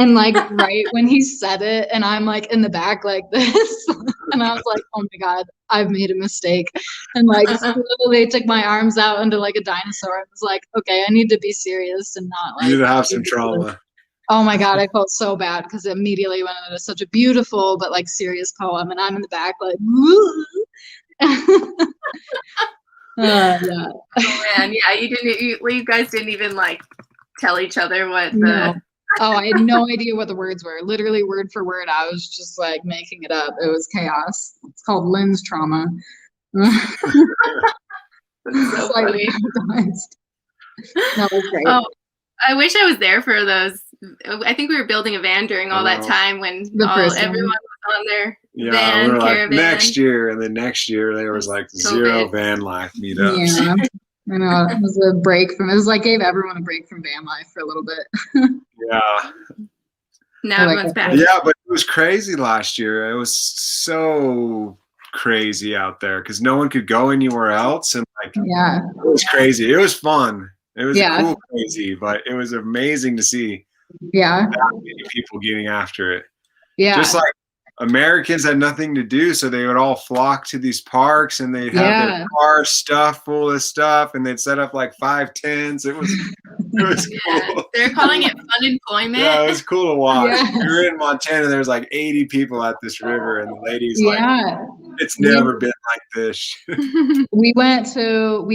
And like right when he said it, and I'm like in the back like this, and I was like, oh my God, I've made a mistake. And like slowly took my arms out into like a dinosaur. I was like, okay, I need to be serious and not like. You need to have some trauma. Oh my God, I felt so bad because it immediately went into such a beautiful but like serious poem, and I'm in the back like, woo. Yeah. Oh man, yeah, you guys didn't even like tell each other what the. No. Oh, I had no idea what the words were. Literally word for word, I was just like making it up. It was chaos. It's called Lynn's trauma. That's so funny. That was great. Oh, I wish I was there for those. I think we were building a van during all that time when everyone was on their van we were caravan. like next year, and then next year there was like COVID. 0 van life meetups. Yeah, I know. It was a break from. It was like gave everyone a break from van life for a little bit. Yeah. Now everyone's back. Yeah, but it was crazy last year. It was so crazy out there because no one could go anywhere else, and like it was crazy. It was fun. It was a cool crazy, but it was amazing to see. Yeah. That many people getting after it. Yeah. Just like Americans had nothing to do, so they would all flock to these parks, and they'd have their car stuffed full of stuff, and they'd set up like 5 tents. It was cool. They're calling it fun employment. Yeah, it was cool to watch. Yes. We were in Montana. There was like 80 people at this river, and the ladies like, it's never been like this. We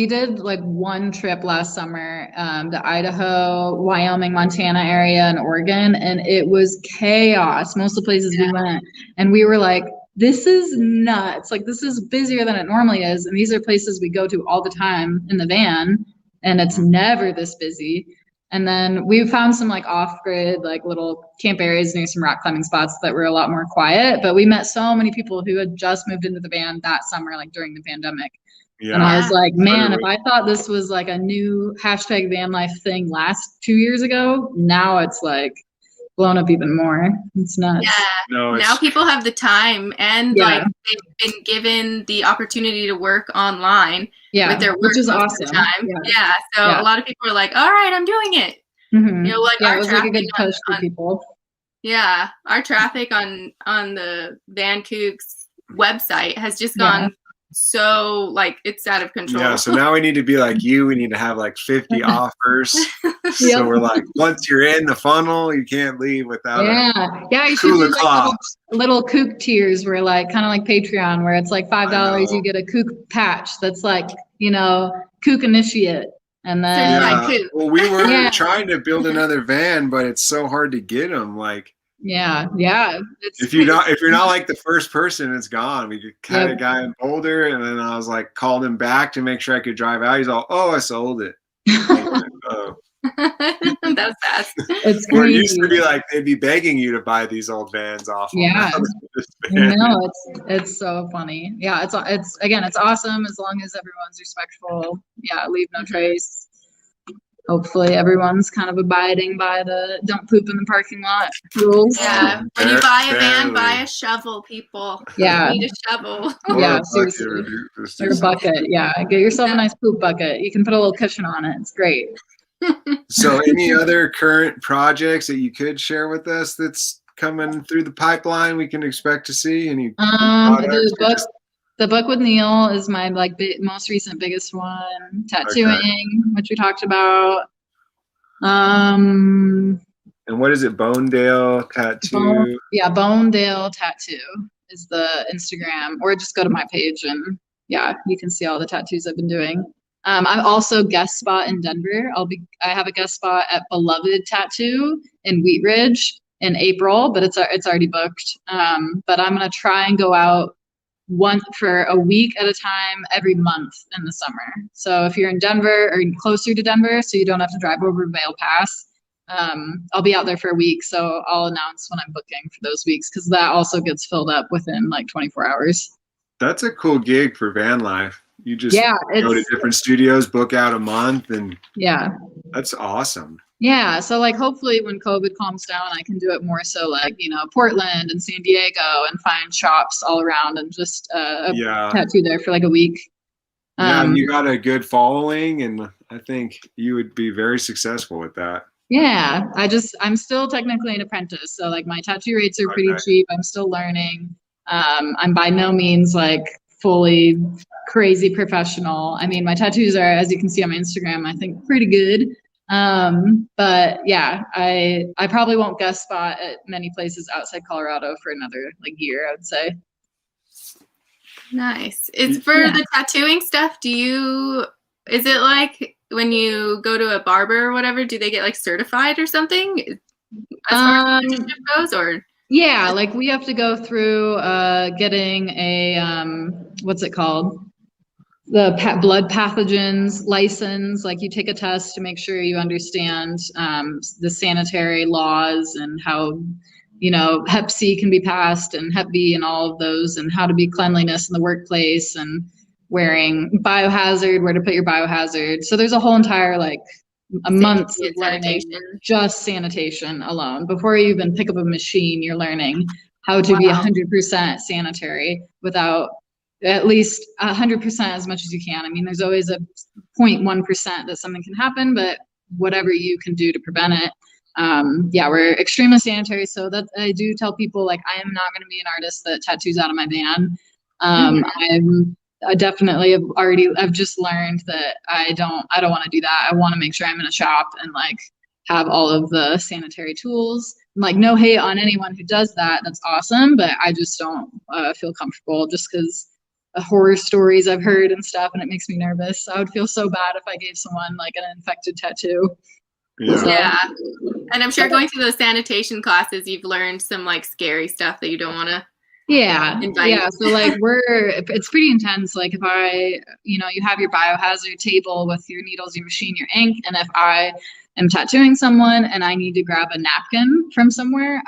did like one trip last summer, to Idaho, Wyoming, Montana area, and Oregon, and it was chaos. Most of the places we went, and we were like, this is nuts. Like, this is busier than it normally is, and these are places we go to all the time in the van, and it's never this busy. And then we found some like off-grid, like little camp areas near some rock climbing spots that were a lot more quiet. But we met so many people who had just moved into the van that summer, like during the pandemic. Yeah. And I was like, man, if I thought this was like a new hashtag van life thing last 2 years ago, now it's like blown up even more. It's nuts. Yeah. Now people have the time and like they've been given the opportunity to work online. With their work, which is awesome. So a lot of people are like, all right, I'm doing it. Mm-hmm. You know, like it was like a good push for people. Yeah, our traffic on the Van Kooks website has just gone so like it's out of control. Yeah, so now we need to be like you. We need to have like 50 offers. So we're like, once you're in the funnel, you can't leave without you should do like little kook tiers where like kind of like Patreon where it's like $5 you get a kook patch that's like, you know, kook initiate. And then well, we were trying to build another van, but it's so hard to get them. Like if you're not like the first person, it's gone. We had a guy in Boulder, and then I was like called him back to make sure I could drive out. He's all, I sold it. Like, oh. That was fast. It's where it used to be like they'd be begging you to buy these old vans off. No, it's so funny. Yeah, it's awesome as long as everyone's respectful. Yeah, leave no trace. Hopefully everyone's kind of abiding by the don't poop in the parking lot rules. Yeah, when you buy a van, buy a shovel, people. Yeah, you need a shovel. Seriously. Or a bucket. Yeah, get yourself a nice poop bucket. You can put a little cushion on it. It's great. So any other current projects that you could share with us that's coming through the pipeline we can expect to see? Any the book with Neil is my most recent biggest one. Tattooing, which we talked about. And what is it? Bonedale Tattoo? Bonedale Tattoo is the Instagram, or just go to my page and you can see all the tattoos I've been doing. I'm also guest spot in Denver. I have a guest spot at Beloved Tattoo in Wheat Ridge in April, but it's already booked. But I'm gonna try and go out once for a week at a time every month in the summer. So if you're in Denver or closer to Denver, so you don't have to drive over Vail Pass, I'll be out there for a week. So I'll announce when I'm booking for those weeks because that also gets filled up within like 24 hours. That's a cool gig for van life. You just go to different studios, book out a month, and that's awesome. Yeah, so like hopefully when COVID calms down, I can do it more so like, you know, Portland and San Diego and find shops all around and just tattoo there for like a week. And you got a good following, and I think you would be very successful with that. Yeah, I'm still technically an apprentice, so like my tattoo rates are pretty Okay. cheap. I'm still learning. I'm by no means like fully crazy professional. I mean, my tattoos are, as you can see on my Instagram, I think pretty good. But yeah, I probably won't guest spot at many places outside Colorado for another like year, I would say. Nice. It's for the tattooing stuff. Is it like when you go to a barber or whatever, do they get like certified or something as far as apprenticeship goes, or? Yeah, like we have to go through getting a what's it called? The blood pathogens license. Like you take a test to make sure you understand the sanitary laws and how, you know, Hep C can be passed and Hep B and all of those, and how to be cleanliness in the workplace and wearing biohazard, where to put your biohazard. So there's a whole entire like a month of learning just sanitation alone. Before you even pick up a machine, you're learning how to be 100% sanitary without at least 100% as much as you can. I mean, there's always a 0.1% that something can happen, but whatever you can do to prevent it. Yeah, we're extremely sanitary. So that I do tell people, like, I am not going to be an artist that tattoos out of my van. I definitely I've just learned that I don't want to do that. I want to make sure I'm in a shop and like have all of the sanitary tools. Like, no hate on anyone who does that. That's awesome. But I just don't feel comfortable, just because horror stories I've heard and stuff, and it makes me nervous. I would feel so bad if I gave someone like an infected tattoo. Yeah. And I'm sure going through those sanitation classes, you've learned some like scary stuff that you don't want to. Yeah. So like it's pretty intense. Like if you have your biohazard table with your needles, your machine, your ink, and if I am tattooing someone and I need to grab a napkin from somewhere,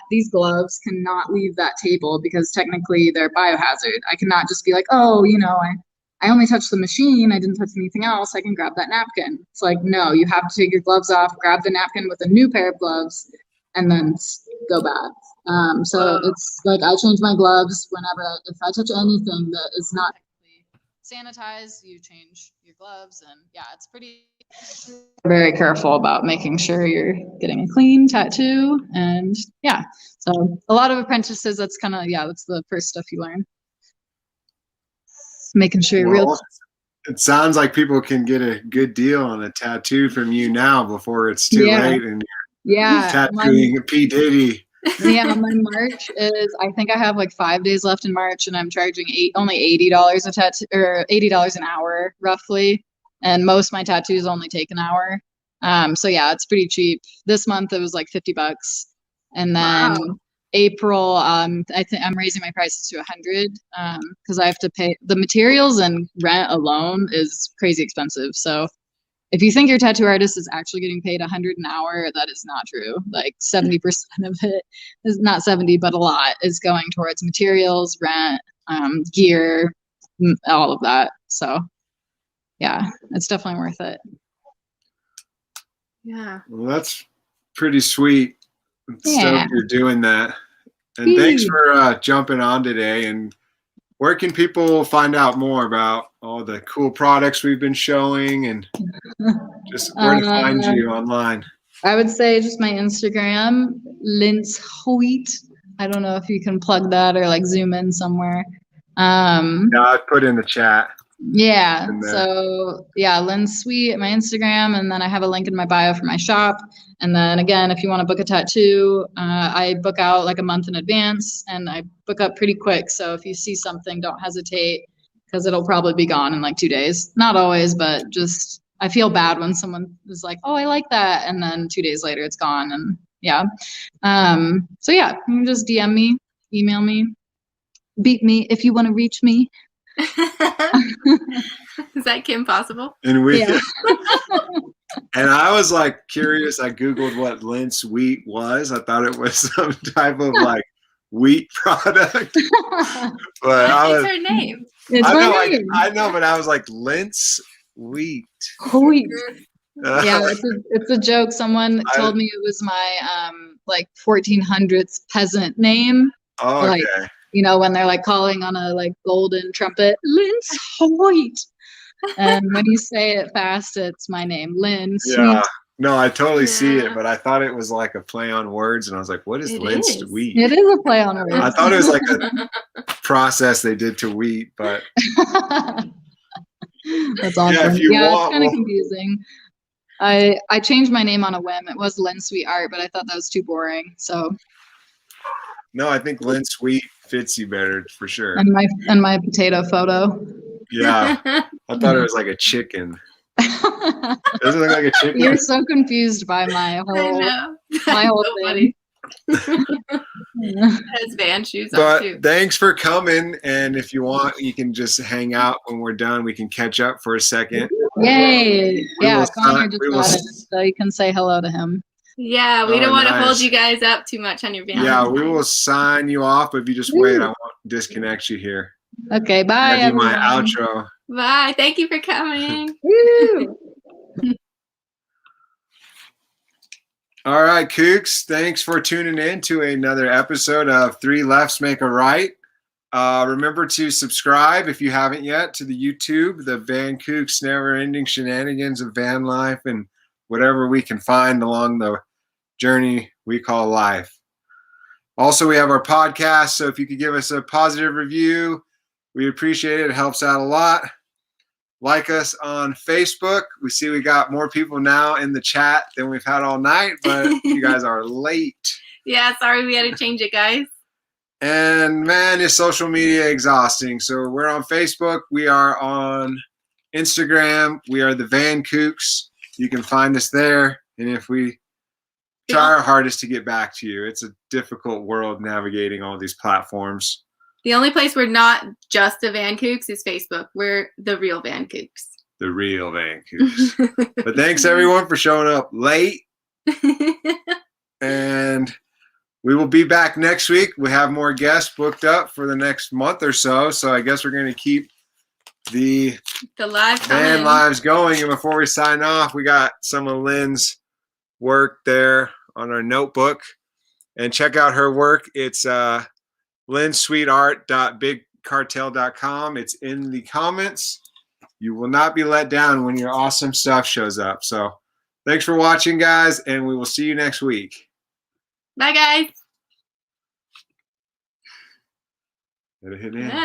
these gloves cannot leave that table because technically they're biohazard. I cannot just be like, oh, I only touched the machine, I didn't touch anything else, I can grab that napkin. It's like, no, you have to take your gloves off, grab the napkin with a new pair of gloves, and then go back. So it's like I change my gloves whenever, if I touch anything that is not sanitized, you change your gloves. And yeah, it's very careful about making sure you're getting a clean tattoo. And yeah, so a lot of apprentices, that's the first stuff you learn. Making sure you're real. It sounds like people can get a good deal on a tattoo from you now before it's too late and you're tattooing P. Diddy. Yeah, my March is, I think I have like 5 days left in March, and I'm charging only $80 a tattoo, or $80 an hour roughly, and most of my tattoos only take an hour. So yeah, it's pretty cheap. This month it was like $50, and then April, I think I'm raising my prices to 100 because I have to pay the materials, and rent alone is crazy expensive. So if you think your tattoo artist is actually getting paid 100 an hour, that is not true. Like 70% of it is not 70, but a lot is going towards materials, rent, gear, all of that. So yeah, it's definitely worth it. Yeah. Well, that's pretty sweet. I'm stoked you're doing that. And thanks for jumping on today. And where can people find out more about all the cool products we've been showing, and just where to find you online? I would say just my Instagram, Lindshoit. I don't know if you can plug that or like zoom in somewhere. Yeah, I put in the chat. Yeah. So yeah, Lindshoit, my Instagram, and then I have a link in my bio for my shop. And then again, if you want to book a tattoo, I book out like a month in advance, and I book up pretty quick. So if you see something, don't hesitate, because it'll probably be gone in like 2 days. Not always, but just I feel bad when someone is like, oh, I like that, and then 2 days later it's gone. And yeah. So yeah, you can just DM me, email me, beat me if you want to reach me. Is that Kim Possible? And and I was like curious. I Googled what Lindshoit was. I thought it was some type of like wheat product. But it's her name. I know, but I was like, Lindshoit. Yeah, it's a joke. Someone told me it was my like 1400s peasant name. Oh, okay. Like, when they're like calling on a like golden trumpet, Lindshoit. And when you say it fast, it's my name, Lynn. Yeah. No, I totally see it, Yeah. but I thought it was like a play on words, and I was like, what is It Lin's is. wheat? It is a play on I words. thought it was like a process they did to wheat, but That's awesome. if you Yeah, it's want, kind of we'll- confusing. I changed my name on a whim. It was Lynn Sweet Art, but I thought that was too boring. So no, I think Lin Sweet fits you better for sure. and my potato photo. Yeah, I thought it was like a chicken. Doesn't it look like a chicken? You're so confused by my I whole know. my whole So thing. Has Van shoes on But too. thanks for coming, and if you want, you can just hang out when we're done. We can catch up for a second. Yay! Yeah, will Connor sign- just we will got it, s- so you can say hello to him. Yeah, we Oh, don't want to hold nice. you guys up too much on your van. Yeah, we will sign you off, but if you just wait, I won't disconnect you here. Okay, I bye gotta do my everyone. outro. Bye. Thank you for coming. Woo! All right, Kooks, thanks for tuning in to another episode of Three Lefts Make a Right. Remember to subscribe if you haven't yet to the YouTube, the Van Kooks Never Ending Shenanigans of Van Life and whatever we can find along the journey we call life. Also, we have our podcast, so if you could give us a positive review, we appreciate it. It helps out a lot. Like us on Facebook. We see we got more people now in the chat than we've had all night, but you guys are late. Yeah, sorry we had to change it, guys. And man, is social media exhausting. So we're on Facebook. We are on Instagram. We are the Van Kooks. You can find us there. And if we try our hardest to get back to you, it's a difficult world navigating all these platforms. The only place we're not just the Van Kooks is Facebook. We're the real Van Kooks. The real Van Kooks. But thanks everyone for showing up late. And we will be back next week. We have more guests booked up for the next month or so. So I guess we're going to keep the live van lives going. And before we sign off, we got some of Lynn's work there on our notebook. And check out her work. It's lynsweetart.bigcartel.com. It's in the comments. You will not be let down when your awesome stuff shows up. So thanks for watching, guys, and we will see you next week. Bye, guys. Let it hit in. Bye.